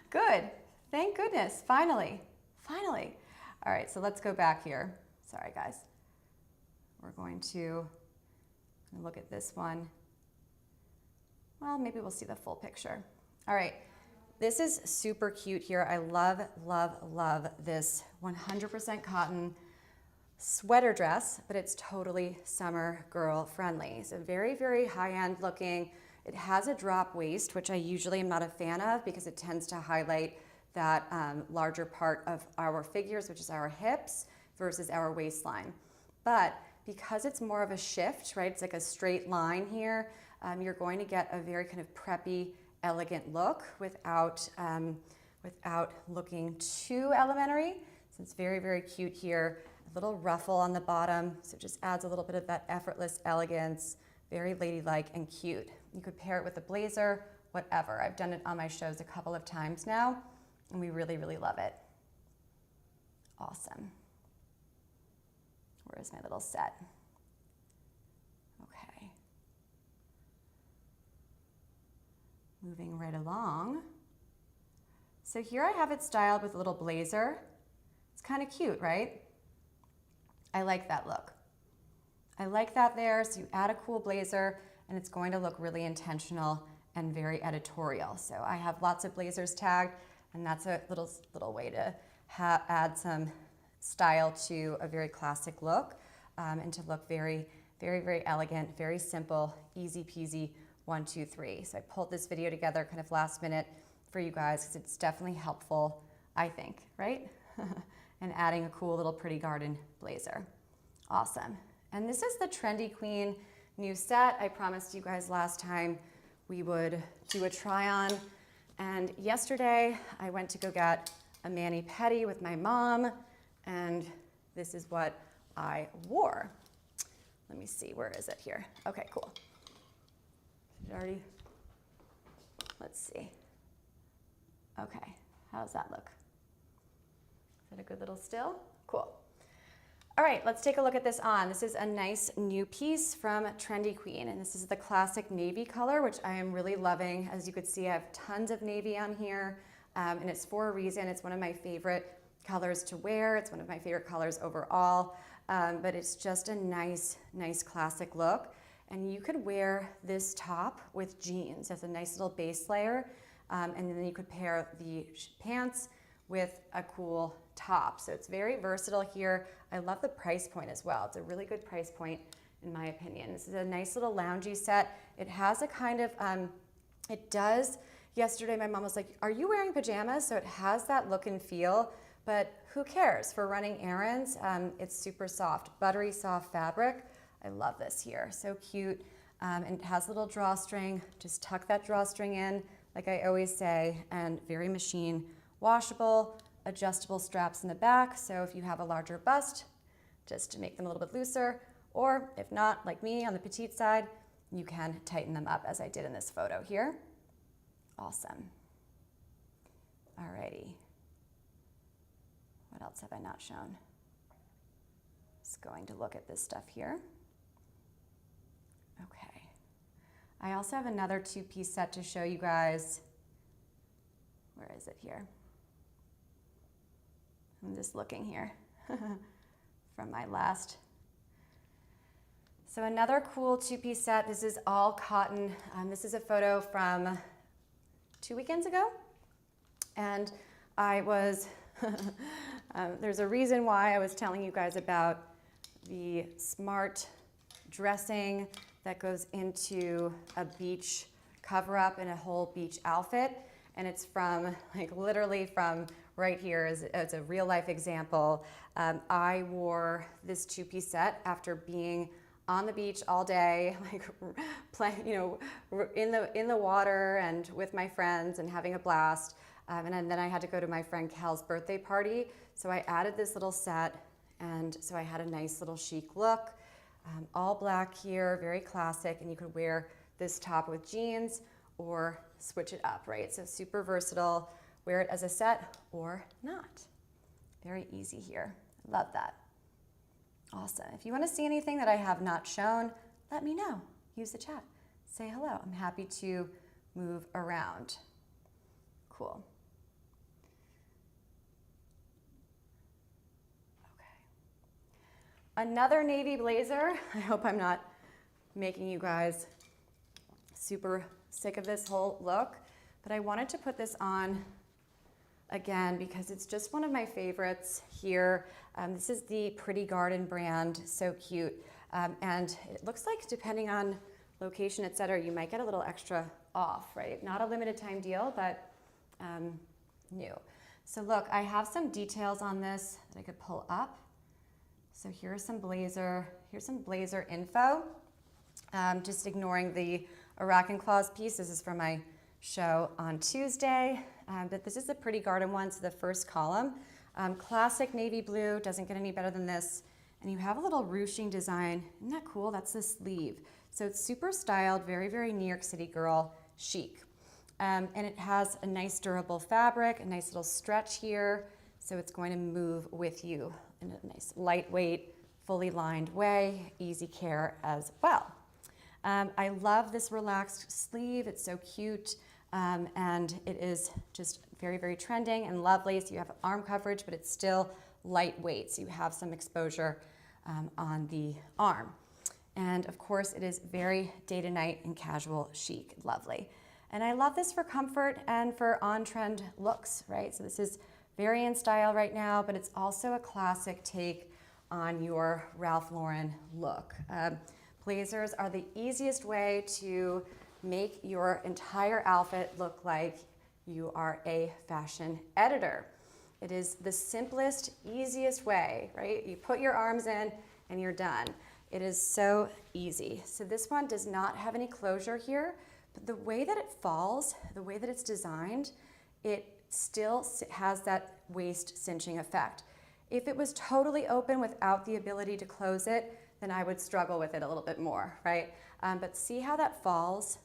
Good. Thank goodness. Finally. Finally. All right, so let's go back here. Sorry, guys. We're going to look at this one. Well, maybe we'll see the full picture. All right. This is super cute here. I love, love, love this 100% cotton sweater dress, but it's totally summer girl friendly. So very, very high-end looking. It has a drop waist, which I usually am not a fan of because it tends to highlight that larger part of our figures, which is our hips versus our waistline. But because it's more of a shift, right? It's like a straight line here. You're going to get a very kind of preppy, elegant look without looking too elementary. So it's very, very cute here. A little ruffle on the bottom, so it just adds a little bit of that effortless elegance, very ladylike and cute. You could pair it with a blazer, whatever. I've done it on my shows a couple of times now, and we really, really love it. Awesome. Where's my little set? Okay. Moving right along. So here I have it styled with a little blazer. It's kind of cute, right? I like that look. I like that there, so you add a cool blazer and it's going to look really intentional and very editorial. So I have lots of blazers tagged, and that's a little way to add some style to a very classic look and to look very, very, very elegant, very simple, easy peasy, 1, 2, 3. So I pulled this video together kind of last minute for you guys because it's definitely helpful, I think, right? And adding a cool little pretty garden blazer. Awesome. And this is the Trendy Queen new set. I promised you guys last time we would do a try on. And yesterday I went to go get a mani-pedi with my mom, and this is what I wore. Let me see, where is it here? Okay, cool. Did it already? Let's see. Okay, how does that look? Is that a good little still? Cool. All right, let's take a look at this on. This is a nice new piece from Trendy Queen, and this is the classic navy color, which I am really loving. As you could see, I have tons of navy on here, and it's for a reason. It's one of my favorite colors to wear. It's one of my favorite colors overall, but it's just a nice, nice classic look. And you could wear this top with jeans as a nice little base layer, and then you could pair the pants with a cool top. So it's very versatile here. I love the price point as well. It's a really good price point in my opinion. This is a nice little loungy set. It has a kind of, it does, yesterday my mom was like, are you wearing pajamas? So it has that look and feel, but who cares? For running errands, it's super soft, buttery soft fabric. I love this here, so cute. And it has a little drawstring. Just tuck that drawstring in, like I always say, and very machine washable, adjustable straps in the back. So if you have a larger bust, just to make them a little bit looser, or if not, like me on the petite side, you can tighten them up as I did in this photo here. Awesome. Alrighty. What else have I not shown? Just going to look at this stuff here. Okay. I also have another two-piece set to show you guys. Where is it here? I'm just looking here from my last. So another cool two-piece set. This is all cotton. This is a photo from 2 weekends ago. And I was, there's a reason why I was telling you guys about the smart dressing that goes into a beach cover-up and a whole beach outfit. And it's from, like literally from right here is a real life example. I wore this two-piece set after being on the beach all day, like playing, in the water and with my friends and having a blast. And then I had to go to my friend Cal's birthday party. So I added this little set, and so I had a nice little chic look. All black here, very classic, and you could wear this top with jeans or switch it up, right? So super versatile. Wear it as a set or not. Very easy here. Love that. Awesome. If you want to see anything that I have not shown, let me know. Use the chat. Say hello. I'm happy to move around. Cool. Another navy blazer. I hope I'm not making you guys super sick of this whole look, but I wanted to put this on again because it's just one of my favorites here. This is the Pretty Garden brand, so cute. And it looks like depending on location, etc., you might get a little extra off, right? Not a limited time deal, but new. So look, I have some details on this that I could pull up. So here's some blazer info. Just ignoring the Arakan Claws piece. This is from my show on Tuesday. But this is the Pretty Garden one, so the first column. Classic navy blue, doesn't get any better than this. And you have a little ruching design. Isn't that cool? That's the sleeve. So it's super styled, very, very New York City girl chic. And it has a nice durable fabric, a nice little stretch here. So it's going to move with you in a nice lightweight, fully lined way, easy care as well. I love this relaxed sleeve. It's so cute. And it is just very, very trending and lovely. So you have arm coverage, but it's still lightweight. So you have some exposure on the arm. And of course, it is very day to night and casual chic, lovely. And I love this for comfort and for on-trend looks, right? So this is very in style right now, but it's also a classic take on your Ralph Lauren look. Blazers are the easiest way to make your entire outfit look like you are a fashion editor. It is the simplest, easiest way, right? You put your arms in and you're done. It is so easy. So this one does not have any closure here, but the way that it falls, the way that it's designed, it still has that waist cinching effect. If it was totally open without the ability to close it, then I would struggle with it a little bit more, right? But see how that falls?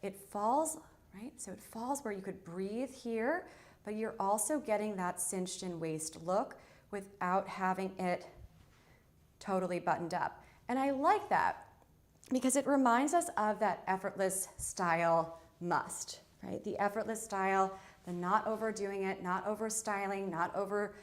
It falls, right? So it falls where you could breathe here, but you're also getting that cinched in waist look without having it totally buttoned up. And I like that because it reminds us of that effortless style must, right? The effortless style, the not overdoing it, not over styling, not over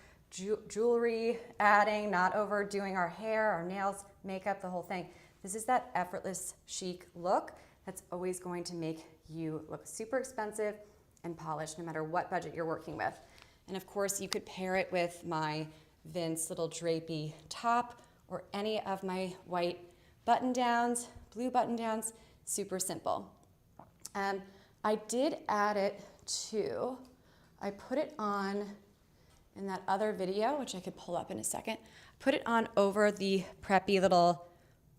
jewelry adding, not overdoing our hair, our nails, makeup, the whole thing. This is that effortless chic look that's always going to make you look super expensive and polished no matter what budget you're working with. And of course, you could pair it with my Vince little drapey top or any of my white button downs, blue button downs, super simple. I did add it to, I put it on in that other video, which I could pull up in a second, put it on over the preppy little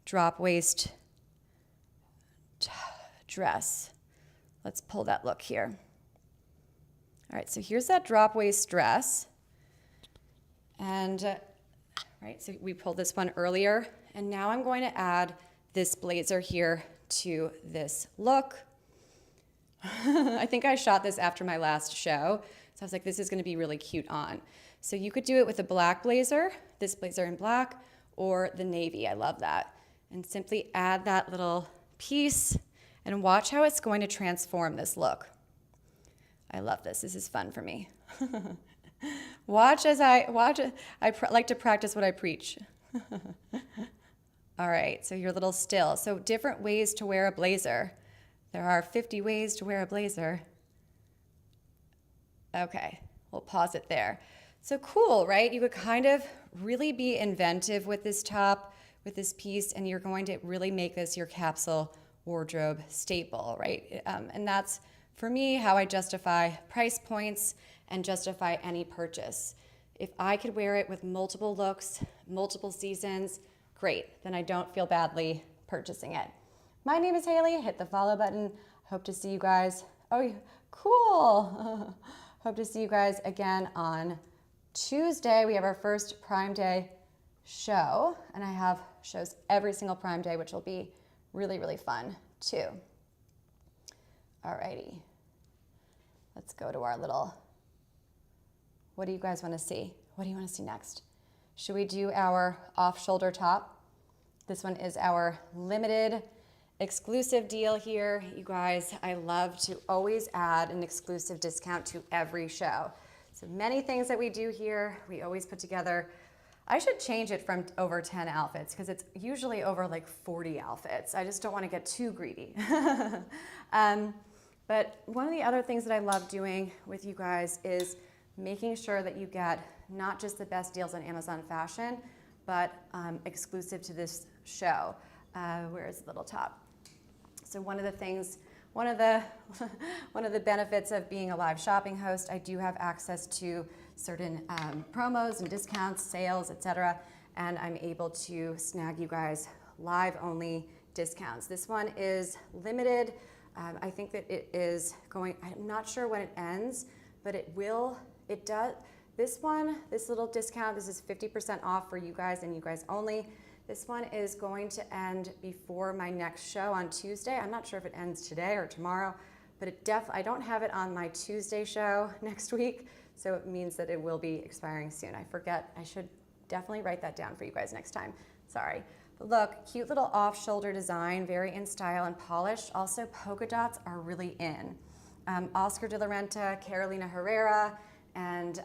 drop waist dress. Let's pull that look here. All right, so here's that drop waist dress. And, right, so we pulled this one earlier, and now I'm going to add this blazer here to this look. I think I shot this after my last show, so I was like, this is gonna be really cute on. So you could do it with a black blazer, this blazer in black, or the navy, I love that. And simply add that little piece and watch how it's going to transform this look. I love this, this is fun for me. Watch as I like to practice what I preach. All right, so your little still. So different ways to wear a blazer. There are 50 ways to wear a blazer. Okay, we'll pause it there. So cool, right? You could kind of really be inventive with this top, with this piece, and you're going to really make this your capsule wardrobe staple, right? And that's, for me, how I justify price points and justify any purchase. If I could wear it with multiple looks, multiple seasons, great, then I don't feel badly purchasing it. My name is Hailey, hit the follow button. Hope to see you guys. Oh, cool. Hope to see you guys again on Tuesday. We have our first Prime Day show, and I have shows every single Prime Day, which will be really, really fun too. Alrighty, let's go to our little, what do you guys want to see? What do you want to see next? Should we do our off-shoulder top? This one is our limited exclusive deal here. You guys, I love to always add an exclusive discount to every show. So many things that we do here, we always put together. I should change it from over 10 outfits because it's usually over like 40 outfits. I just don't want to get too greedy. But one of the other things that I love doing with you guys is making sure that you get not just the best deals on Amazon Fashion, but exclusive to this show. Where is the little top? So one of the things, one of the benefits of being a live shopping host, I do have access to certain promos and discounts, sales, etc., and I'm able to snag you guys live only discounts. This one is limited. I think that it is going, I'm not sure when it ends, but it does. This one, this little discount, this is 50% off for you guys and you guys only. This one is going to end before my next show on Tuesday. I'm not sure if it ends today or tomorrow, but I don't have it on my Tuesday show next week, so it means that it will be expiring soon. I forget, I should definitely write that down for you guys next time. Sorry. But look, cute little off-shoulder design, very in style and polished. Also, polka dots are really in. Oscar de la Renta, Carolina Herrera, and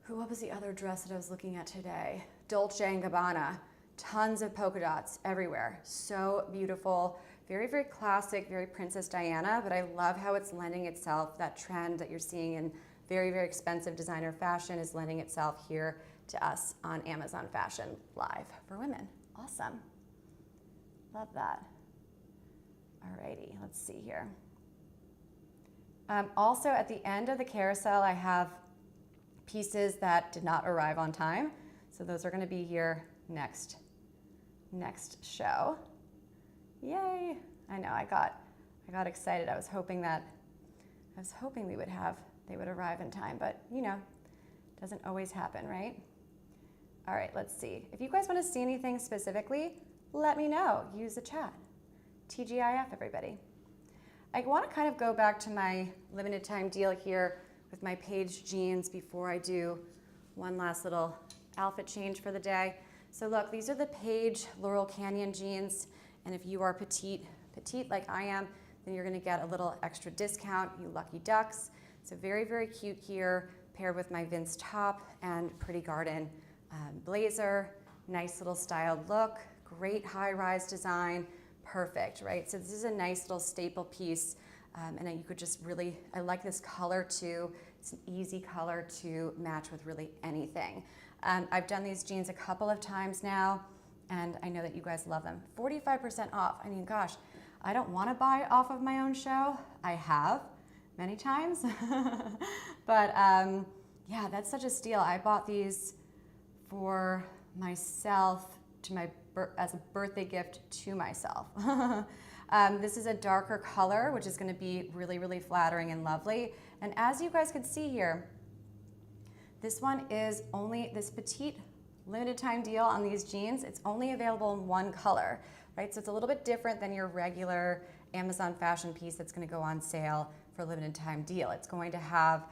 what was the other dress that I was looking at today? Dolce & Gabbana. Tons of polka dots everywhere. So beautiful. Very, very classic, very Princess Diana, but I love how it's lending itself, that trend that you're seeing in very, very expensive designer fashion is lending itself here to us on Amazon Fashion Live for women. Awesome. Love that. Alrighty, let's see here. Also, at the end of the carousel, I have pieces that did not arrive on time. So those are going to be here next show. Yay! I know, I got excited. I was hoping they would arrive in time, but you know, doesn't always happen, right? All right, let's see. If you guys want to see anything specifically, let me know. Use the chat. TGIF, everybody. I want to kind of go back to my limited time deal here with my PAIGE jeans before I do one last little outfit change for the day. So look, these are the PAIGE Laurel Canyon jeans, and if you are petite like I am, then you're going to get a little extra discount, you lucky ducks. So very, very cute here, paired with my Vince top and Pretty Garden blazer. Nice little styled look, great high-rise design, perfect, right? So this is a nice little staple piece, and you could just really, I like this color too. It's an easy color to match with really anything. I've done these jeans a couple of times now, and I know that you guys love them. 45% off. I mean, gosh, I don't want to buy off of my own show. I have many times, but yeah, that's such a steal. I bought these for myself as a birthday gift to myself. This is a darker color, which is going to be really, really flattering and lovely. And as you guys can see here, this one is only this petite limited time deal on these jeans. It's only available in one color, right? So it's a little bit different than your regular Amazon fashion piece that's going to go on sale for a limited time deal. It's going to have,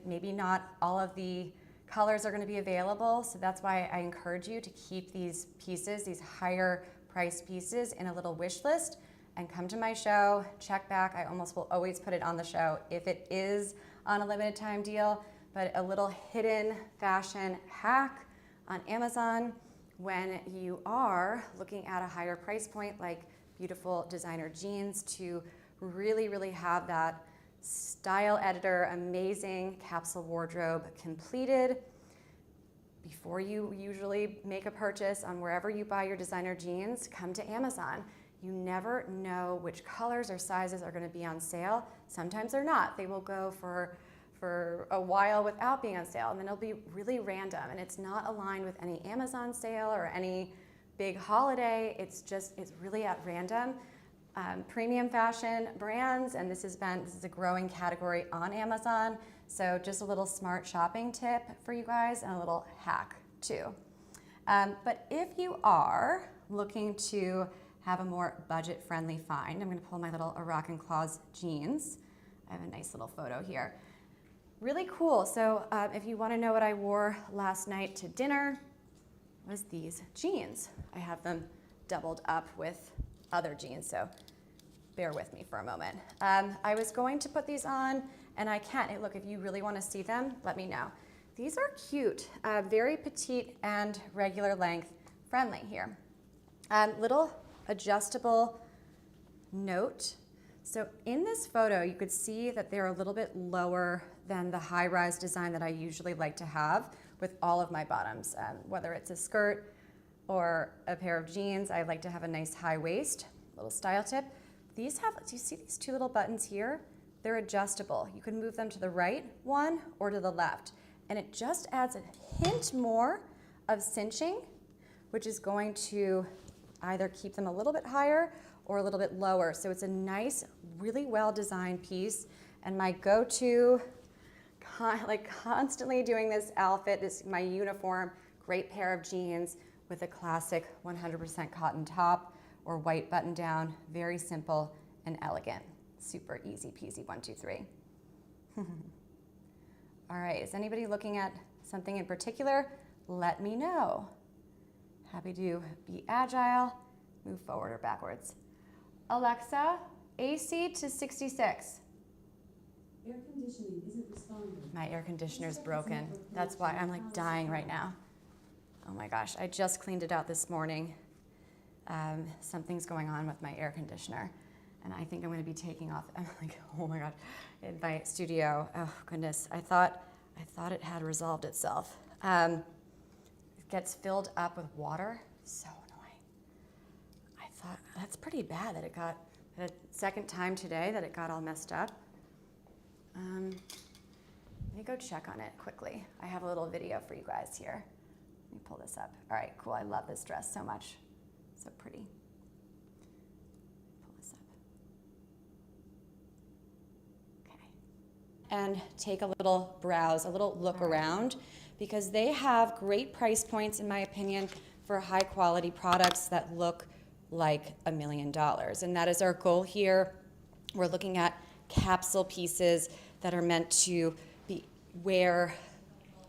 maybe not all of the colors are going to be available, so that's why I encourage you to keep these pieces, these higher price pieces, in a little wish list and come to my show, check back. I almost will always put it on the show if it is on a limited time deal, but a little hidden fashion hack on Amazon when you are looking at a higher price point like beautiful designer jeans, to really, really have that style editor, amazing capsule wardrobe completed before you usually make a purchase on wherever you buy your designer jeans. Come to Amazon. You never know which colors or sizes are going to be on sale. Sometimes they're not. They will go for a while without being on sale, and then it'll be really random, and it's not aligned with any Amazon sale or any big holiday. It's really at random. premium fashion brands, and this is a growing category on Amazon. So just a little smart shopping tip for you guys and a little hack too. But if you are looking to have a more budget-friendly find, I'm gonna pull my little Arakan Claws jeans. I have a nice little photo here. Really cool. So if you wanna know what I wore last night to dinner, was these jeans. I have them doubled up with other jeans, so bear with me for a moment. I was going to put these on, and I can't. Hey, look, if you really want to see them, let me know. These are cute, very petite and regular length, friendly here. Little adjustable note. So in this photo, you could see that they're a little bit lower than the high-rise design that I usually like to have with all of my bottoms. Whether it's a skirt or a pair of jeans, I like to have a nice high waist. Little style tip. These have, do you see these two little buttons here? They're adjustable. You can move them to the right one or to the left. And it just adds a hint more of cinching, which is going to either keep them a little bit higher or a little bit lower. So it's a nice, really well-designed piece. And my go-to, like constantly doing this outfit, this my uniform, great pair of jeans with a classic 100% cotton top or white button down, very simple and elegant. Super easy peasy, 1, 2, 3. All right, is anybody looking at something in particular? Let me know. Happy to be agile, move forward or backwards. Alexa, AC to 66. Air conditioning isn't responding. My air conditioner's broken. That's why I'm like dying right now. Oh my gosh, I just cleaned it out this morning. Something's going on with my air conditioner, and I think I'm going to be taking off. I'm like, oh my god, in my studio. Oh goodness, I thought it had resolved itself. It gets filled up with water. So annoying. I thought that's pretty bad that it got the second time today that it got all messed up. Let me go check on it quickly. I have a little video for you guys here. Let me pull this up. All right, cool. I love this dress so much. So pretty. Pull this up. Okay. And take a little browse, a little look around, because they have great price points, in my opinion, for high quality products that look like $1 million. And that is our goal here. We're looking at capsule pieces that are meant to be wear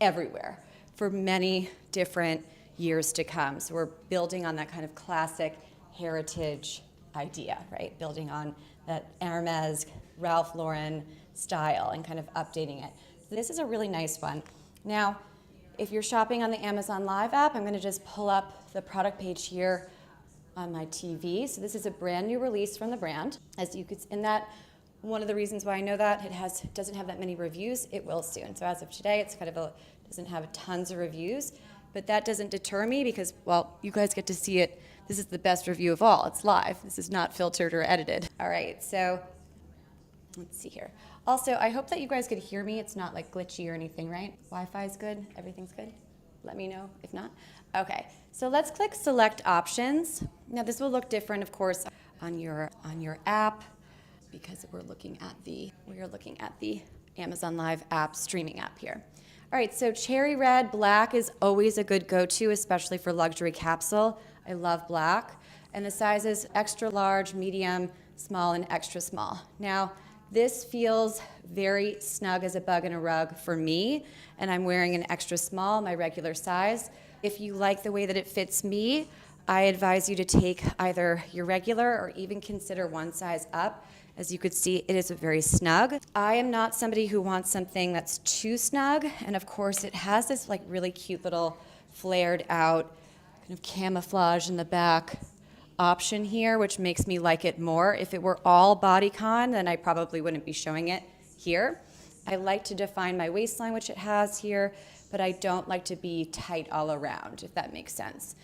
everywhere for many different years to come. So we're building on that kind of classic heritage idea, right? Building on that Hermes, Ralph Lauren style and kind of updating it. So this is a really nice one. Now, if you're shopping on the Amazon Live app, I'm gonna just pull up the product page here on my TV. So this is a brand new release from the brand. As you could, in that, one of the reasons why I know that it doesn't have that many reviews. It will soon. So as of today, it's kind of doesn't have tons of reviews, but that doesn't deter me because, well, you guys get to see it. This is the best review of all. It's live. This is not filtered or edited. All right, so let's see here. Also, I hope that you guys could hear me. It's not like glitchy or anything, right? Wi-Fi is good. Everything's good. Let me know if not. Okay, so let's click select options. Now this will look different, of course, on your app, because we're looking at the Amazon Live app streaming app here. All right, so cherry red, black is always a good go-to, especially for luxury capsule. I love black. And the sizes extra large, medium, small, and extra small. Now, this feels very snug as a bug in a rug for me, and I'm wearing an extra small, my regular size. If you like the way that it fits me, I advise you to take either your regular or even consider one size up. As you could see, it is very snug. I am not somebody who wants something that's too snug, and of course it has this like really cute little flared out kind of camouflage in the back option here, which makes me like it more. If it were all bodycon, then I probably wouldn't be showing it here. I like to define my waistline, which it has here, but I don't like to be tight all around, if that makes sense.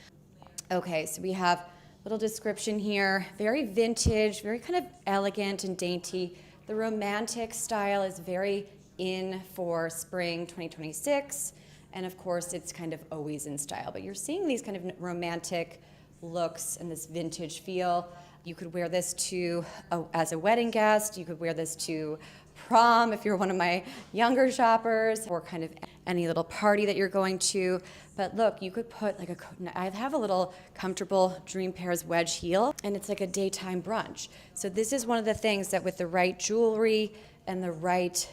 Okay, so we have little description here, very vintage, very kind of elegant and dainty. The romantic style is very in for spring 2026, and of course it's kind of always in style, but you're seeing these kind of romantic looks and this vintage feel. You could wear this to as a wedding guest. You could wear this to prom if you're one of my younger shoppers, or kind of any little party that you're going to. But look, you could put like I have a little comfortable Dream Pairs wedge heel, and it's like a daytime brunch. So this is one of the things that with the right jewelry and the right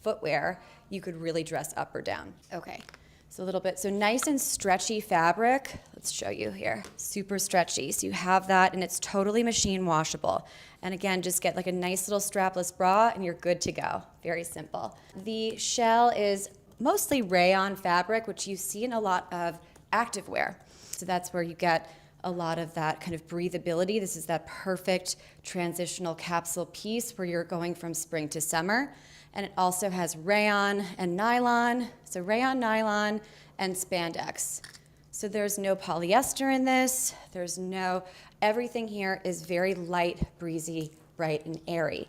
footwear, you could really dress up or down. Okay. So a little bit, so nice and stretchy fabric. Let's show you here. Super stretchy. So you have that, and it's totally machine washable. And again, just get like a nice little strapless bra and you're good to go. Very simple. The shell is mostly rayon fabric, which you see in a lot of activewear. So that's where you get a lot of that kind of breathability. This is that perfect transitional capsule piece where you're going from spring to summer. And it also has rayon and nylon. So rayon, nylon, and spandex. So there's no polyester in this. Everything here is very light, breezy, bright, and airy,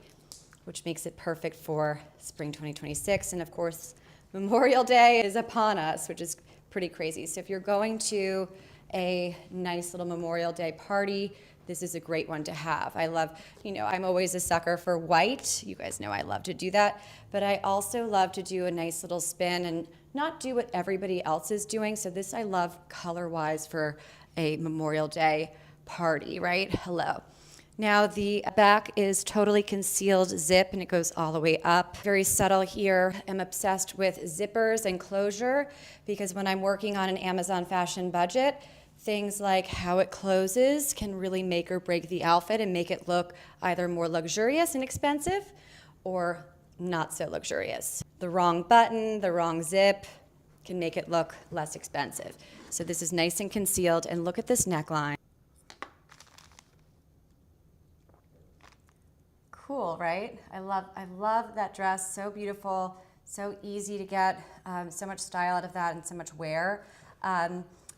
which makes it perfect for spring 2026. And of course, Memorial Day is upon us, which is pretty crazy. So if you're going to a nice little Memorial Day party, this is a great one to have. I love, I'm always a sucker for white. You guys know I love to do that. But I also love to do a nice little spin and not do what everybody else is doing. So this I love color-wise for a Memorial Day party, right? Hello. Now the back is totally concealed zip and it goes all the way up. Very subtle here. I'm obsessed with zippers and closure because when I'm working on an Amazon fashion budget, things like how it closes can really make or break the outfit and make it look either more luxurious and expensive or not so luxurious. The wrong button, the wrong zip can make it look less expensive. So this is nice and concealed, and look at this neckline. Cool, right? I love that dress, so beautiful, so easy to get, so much style out of that and so much wear.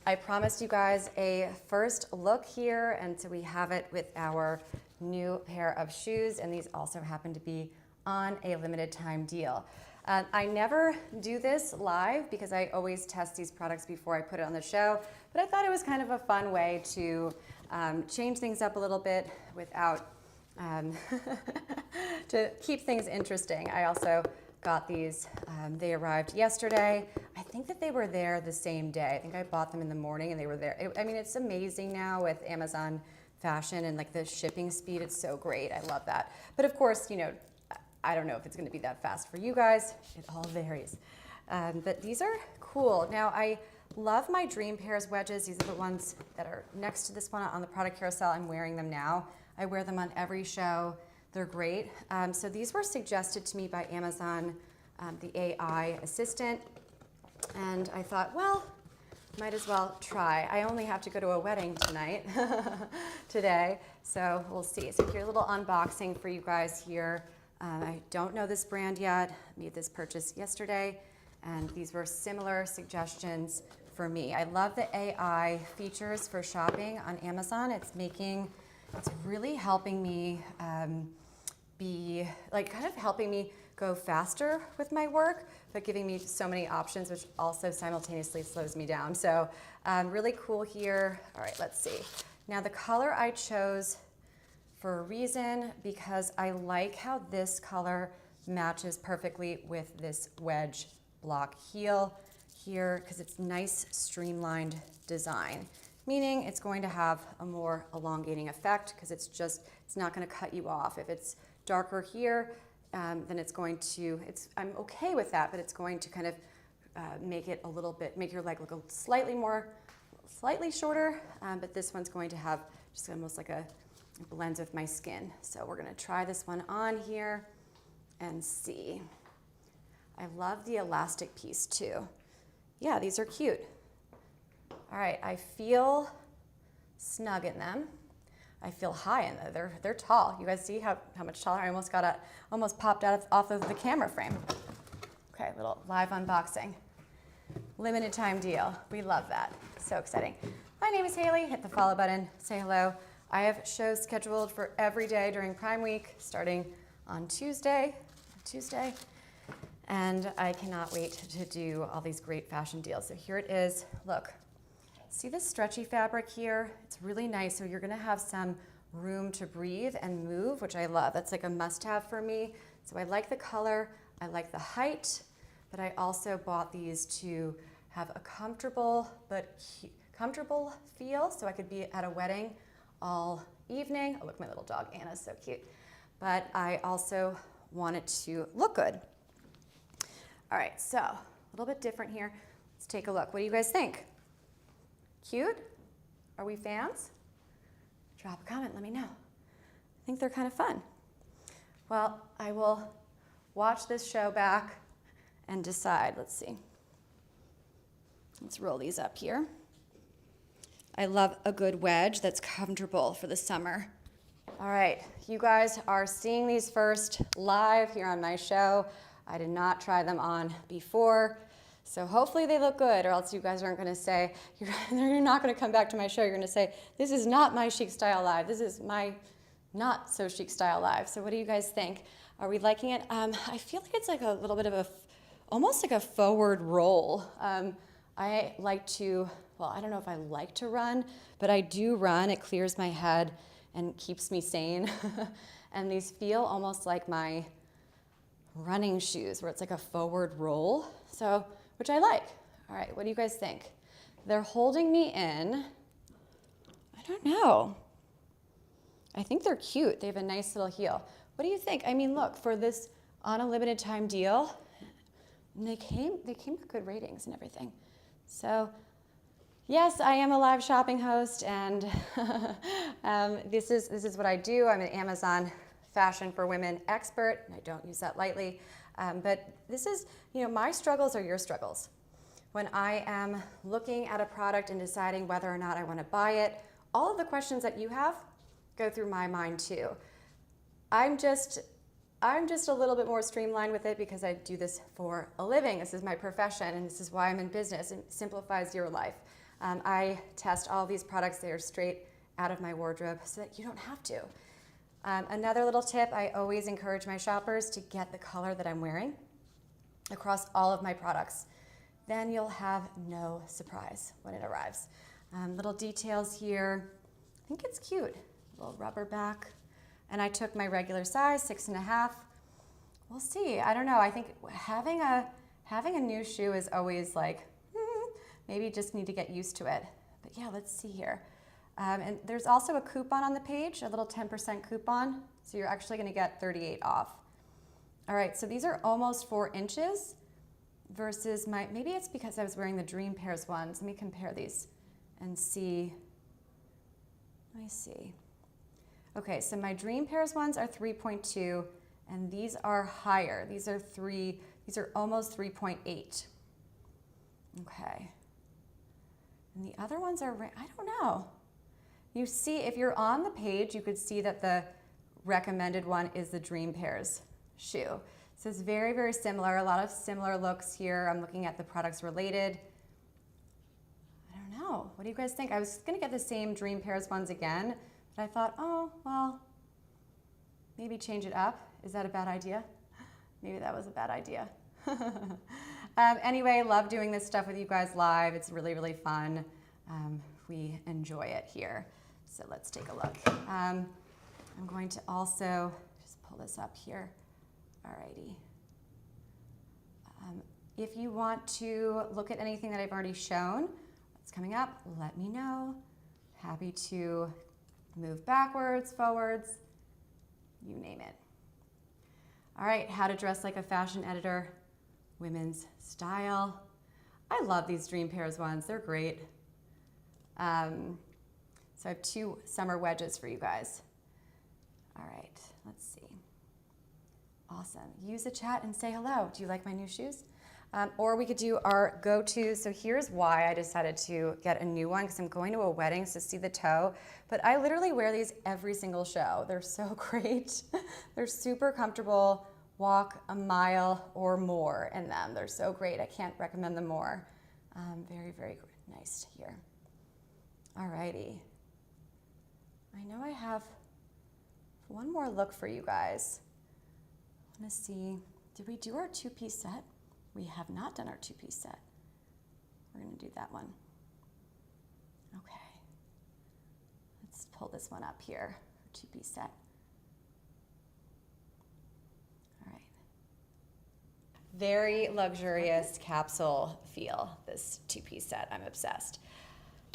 I promised you guys a first look here, and so we have it with our new pair of shoes, and these also happen to be on a limited time deal. I never do this live because I always test these products before I put it on the show, but I thought it was kind of a fun way to change things up a little bit without, to keep things interesting. I also got these, they arrived yesterday. I think that they were there the same day. I think I bought them in the morning and they were there. It's amazing now with Amazon fashion and like the shipping speed, it's so great. I love that. But of course, I don't know if it's gonna be that fast for you guys. It all varies. But these are cool. Now I love my Dream Pairs wedges. These are the ones that are next to this one on the product carousel. I'm wearing them now. I wear them on every show. They're great. So these were suggested to me by Amazon, the AI assistant. And I thought, well, might as well try. I only have to go to a wedding tonight, today. So we'll see. So here's a little unboxing for you guys here. I don't know this brand yet. Made this purchase yesterday. And these were similar suggestions for me. I love the AI features for shopping on Amazon. It's really helping me kind of helping me go faster with my work, but giving me so many options, which also simultaneously slows me down. So really cool here. All right, let's see. Now the color I chose for a reason, because I like how this color matches perfectly with this wedge block heel here, because it's nice streamlined design, meaning it's going to have a more elongating effect because it's not going to cut you off. If it's darker here, then I'm okay with that, but it's going to kind of make your leg look slightly shorter, but this one's going to have just almost like it blends with my skin. So we're going to try this one on here and see. I love the elastic piece too. Yeah, these are cute. All right, I feel snug in them. I feel high in them. They're tall. You guys see how much taller? I almost popped off of the camera frame. Okay, little live unboxing. Limited time deal. We love that. So exciting. My name is Hailey. Hit the follow button. Say hello. I have shows scheduled for every day during Prime Week, starting on Tuesday, and I cannot wait to do all these great fashion deals. So here it is. Look. See this stretchy fabric here? It's really nice. So you're gonna have some room to breathe and move, which I love. That's like a must-have for me. So I like the color, I like the height, but I also bought these to have a comfortable feel, so I could be at a wedding all evening. Oh, look, my little dog Anna's so cute. But I also want it to look good. All right, so a little bit different here. Let's take a look. What do you guys think? Cute? Are we fans? Drop a comment, let me know. I think they're kind of fun. Well, I will watch this show back and decide. Let's see. Let's roll these up here. I love a good wedge that's comfortable for the summer. All right, you guys are seeing these first live here on my show. I did not try them on before, so hopefully they look good, or else you guys aren't gonna say, you're not gonna come back to my show, you're gonna say, this is not my chic style live, this is my not so chic style live. So what do you guys think? Are we liking it? I feel like it's like a little bit of almost like a forward roll. I like to, well, I don't know if I like to run, but I do run. It clears my head and keeps me sane. And these feel almost like my running shoes, where it's like a forward roll, so, which I like. All right, what do you guys think? They're holding me in. I don't know. I think they're cute. They have a nice little heel. What do you think? I mean, look, for this on a limited time deal, they came with good ratings and everything. So, yes, I am a live shopping host, and this is what I do. I'm an Amazon fashion for women expert, and I don't use that lightly. But this is, my struggles are your struggles. When I am looking at a product and deciding whether or not I want to buy it, all of the questions that you have go through my mind too. I'm just a little bit more streamlined with it because I do this for a living. This is my profession, and this is why I'm in business. It simplifies your life. I test all these products. They are straight out of my wardrobe so that you don't have to. Another little tip, I always encourage my shoppers to get the color that I'm wearing across all of my products. Then you'll have no surprise when it arrives. Little details here. I think it's cute. Little rubber back. And I took my regular size, 6.5. We'll see. I don't know. I think having a new shoe is always like, maybe just need to get used to it. But yeah, let's see here. And there's also a coupon on the page, a little 10% coupon. So you're actually gonna get 38 off. All right, so these are almost 4 inches versus maybe it's because I was wearing the Dream Pairs ones. Let me compare these and see. Let me see. Okay, so my Dream Pairs ones are 3.2, and these are higher. These are almost 3.8. Okay. And the other ones are, I don't know. You see, if you're on the page, you could see that the recommended one is the Dream Pairs shoe. So it's very, very similar, a lot of similar looks here. I'm looking at the products related. I don't know, what do you guys think? I was gonna get the same Dream Pairs ones again, but I thought, oh, well, maybe change it up. Is that a bad idea? Maybe that was a bad idea. Anyway, love doing this stuff with you guys live. It's really, really fun. We enjoy it here. So let's take a look. I'm going to also just pull this up here. Alrighty. If you want to look at anything that I've already shown, what's coming up, let me know. Happy to move backwards, forwards, you name it. All right, how to dress like a fashion editor, women's style. I love these Dream Pairs ones, they're great. So I have 2 summer wedges for you guys. All right, let's see. Awesome, use the chat and say hello. Do you like my new shoes? Or we could do our go-to. So here's why I decided to get a new one, because I'm going to a wedding, so see the toe. But I literally wear these every single show. They're so great. They're super comfortable. Walk a mile or more in them. They're so great. I can't recommend them more. Very, very nice here. Alrighty. I know I have one more look for you guys. I want to see, did we do our 2-piece set? We have not done our 2-piece set. We're going to do that one. Okay. Let's pull this one up here. two-piece set. All right. Very luxurious capsule feel, this two-piece set. I'm obsessed.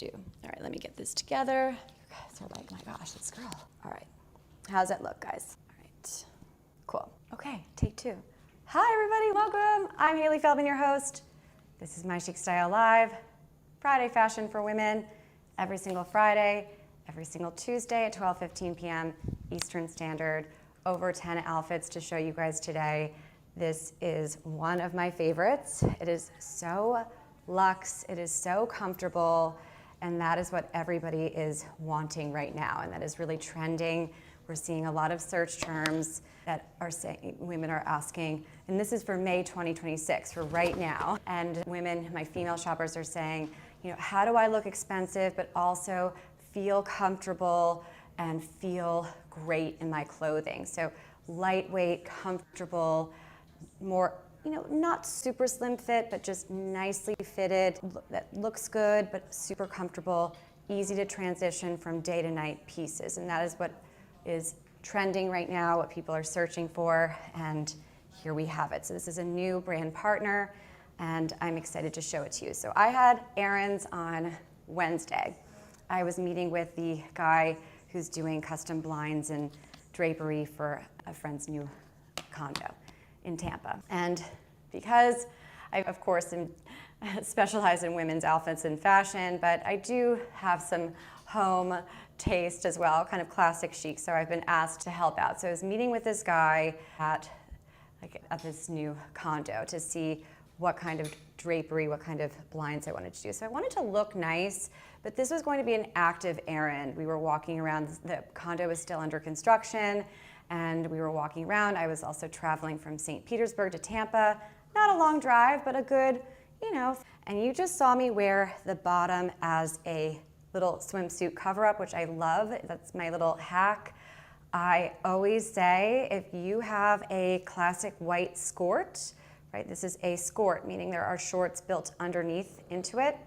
All right, let me get this together. You guys are like, my gosh, this girl. All right, how's that look, guys? All right, cool. Okay, take two. Hi, everybody, welcome. I'm Hailey Feldman, your host. This is My Chic Style Live, Friday fashion for women, every single Friday, every single Tuesday at 12:15 p.m. Eastern Standard. Over 10 outfits to show you guys today. This is one of my favorites. It is so luxe, it is so comfortable, and that is what everybody is wanting right now, and that is really trending. We're seeing a lot of search terms that are saying, women are asking, and this is for May 2026, for right now. And women, my female shoppers, are saying, you know, how do I look expensive but also feel comfortable and feel great in my clothing? So lightweight, comfortable, more, you know, not super slim fit, but just nicely fitted, that looks good, but super comfortable, easy to transition from day to night pieces. And that is what is trending right now, what people are searching for, and here we have it. So this is a new brand partner, and I'm excited to show it to you. So I had errands on Wednesday. I was meeting with the guy who's doing custom blinds and drapery for a friend's new condo in Tampa. And because I, of course, specialize in women's outfits and fashion, but I do have some home taste as well, kind of classic chic, so I've been asked to help out. So I was meeting with this guy at this new condo to see what kind of drapery, what kind of blinds I wanted to do. So I wanted to look nice, but this was going to be an active errand. We were walking around, the condo was still under construction, and we were walking around. I was also traveling from St. Petersburg to Tampa. Not a long drive, but a good, you know. And you just saw me wear the bottom as a little swimsuit cover-up, which I love. That's my little hack. I always say, if you have a classic white skirt, right? This is a skirt, meaning there are shorts built underneath into it.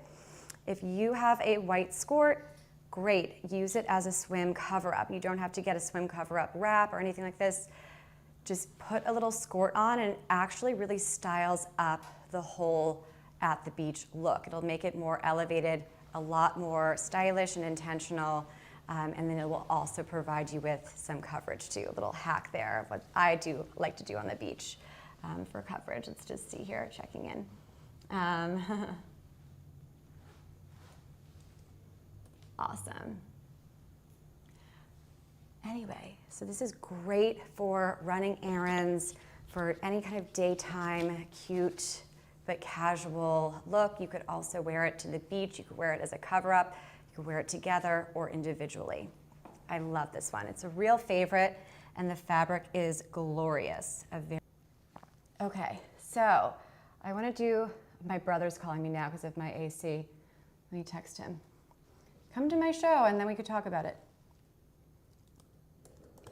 If you have a white skirt, great, use it as a swim cover-up. You don't have to get a swim cover-up wrap or anything like this. Just put a little skirt on, and it actually really styles up the whole at the beach look. It'll make it more elevated, a lot more stylish and intentional, and then it will also provide you with some coverage too. A little hack there of what I do like to do on the beach for coverage. Let's just see here, checking in. Awesome. Anyway, so this is great for running errands, for any kind of daytime, cute but casual look. You could also wear it to the beach. You could wear it as a cover-up. You could wear it together or individually. I love this one. It's a real favorite, and the fabric is glorious. Okay, so I want to do, my brother's calling me now because of my AC. Let me text him. Come to my show, and then we could talk about it.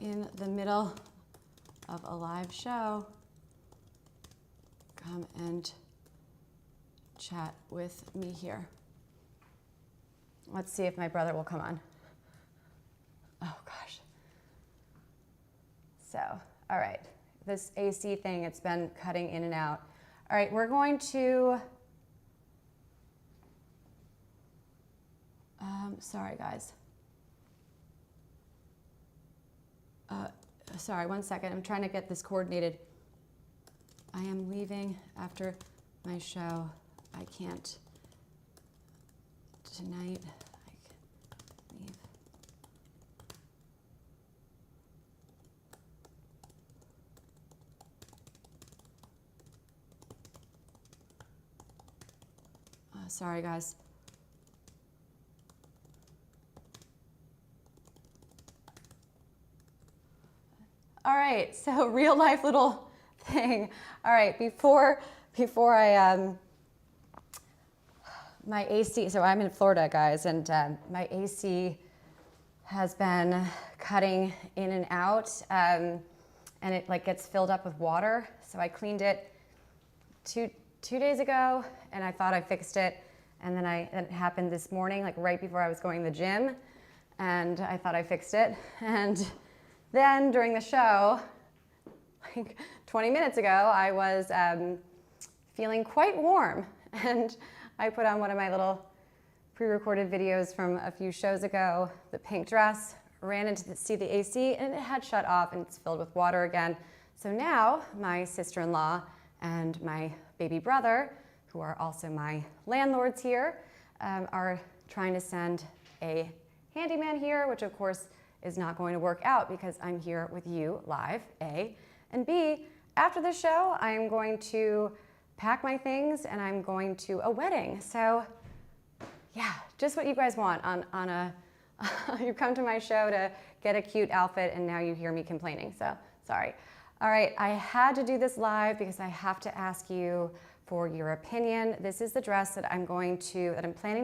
In the middle of a live show, come and chat with me here. Let's see if my brother will come on. Oh gosh. So, all right, this AC thing, it's been cutting in and out. All right, we're going to, sorry guys. Sorry, one second, I'm trying to get this coordinated. I am leaving after my show. I can't tonight. I can leave. Sorry, guys. All right, so real life little thing. All right, before I my AC, so I'm in Florida, guys, and my AC has been cutting in and out, and it like gets filled up with water. So I cleaned it two days ago, and I thought I fixed it, and then it happened this morning, like right before I was going to the gym. and I thought I fixed it. And then during the show, like 20 minutes ago, I was feeling quite warm, and I put on one of my little pre-recorded videos from a few shows ago, the pink dress, ran in to see the AC, and it had shut off, and it's filled with water again. So now my sister-in-law and my baby brother, who are also my landlords here, are trying to send a handyman here, which of course is not going to work out because I'm here with you live, A. And B, after the show, I am going to pack my things and I'm going to a wedding. So yeah, just what you guys want on a, you come to my show to get a cute outfit and now you hear me complaining, so sorry. All right, I had to do this live because I have to ask you for your opinion. This is the dress that I'm planning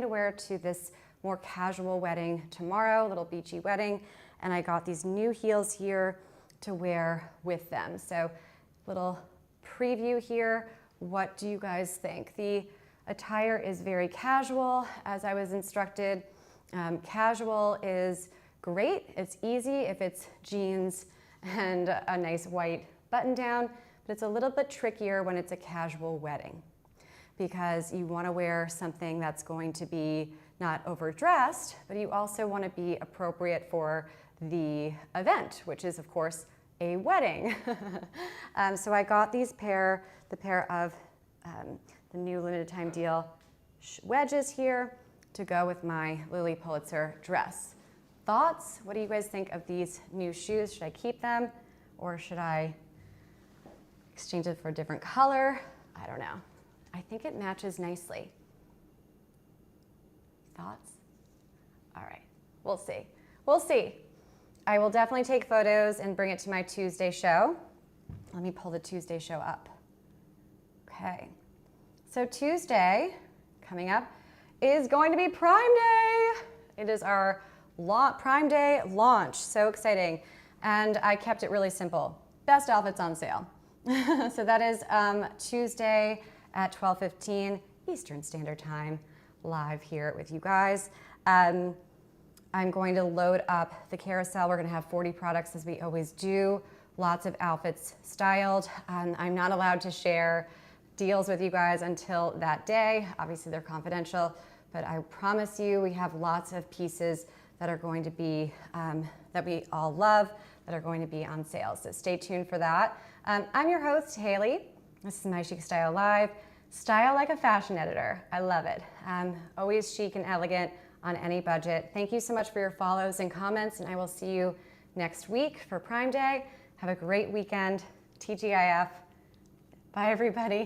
to wear to this more casual wedding tomorrow, little beachy wedding. And I got these new heels here to wear with them. So little preview here. What do you guys think? The attire is very casual, as I was instructed. Casual is great. It's easy if it's jeans and a nice white button down, but it's a little bit trickier when it's a casual wedding because you want to wear something that's going to be not overdressed, but you also want to be appropriate for the event, which is of course a wedding. So I got the pair of the new limited time deal wedges here to go with my Lily Pulitzer dress. Thoughts? What do you guys think of these new shoes? Should I keep them or should I exchange it for a different color? I don't know. I think it matches nicely. Thoughts? All right, we'll see. We'll see. I will definitely take photos and bring it to my Tuesday show. Let me pull the Tuesday show up. Okay, so Tuesday, coming up, is going to be Prime Day. It is our Prime Day launch, so exciting. And I kept it really simple. Best outfits on sale. So that is Tuesday at 12:15 Eastern Standard Time, live here with you guys. I'm going to load up the carousel. We're gonna have 40 products as we always do. Lots of outfits styled. I'm not allowed to share deals with you guys until that day. Obviously they're confidential, but I promise you we have lots of pieces that are going to be, that we all love, that are going to be on sale. So stay tuned for that. I'm your host, Hailey. This is My Chic Style Live. Style like a fashion editor. I love it. Always chic and elegant on any budget. Thank you so much for your follows and comments, and I will see you next week for Prime Day. Have a great weekend. TGIF. Bye, everybody.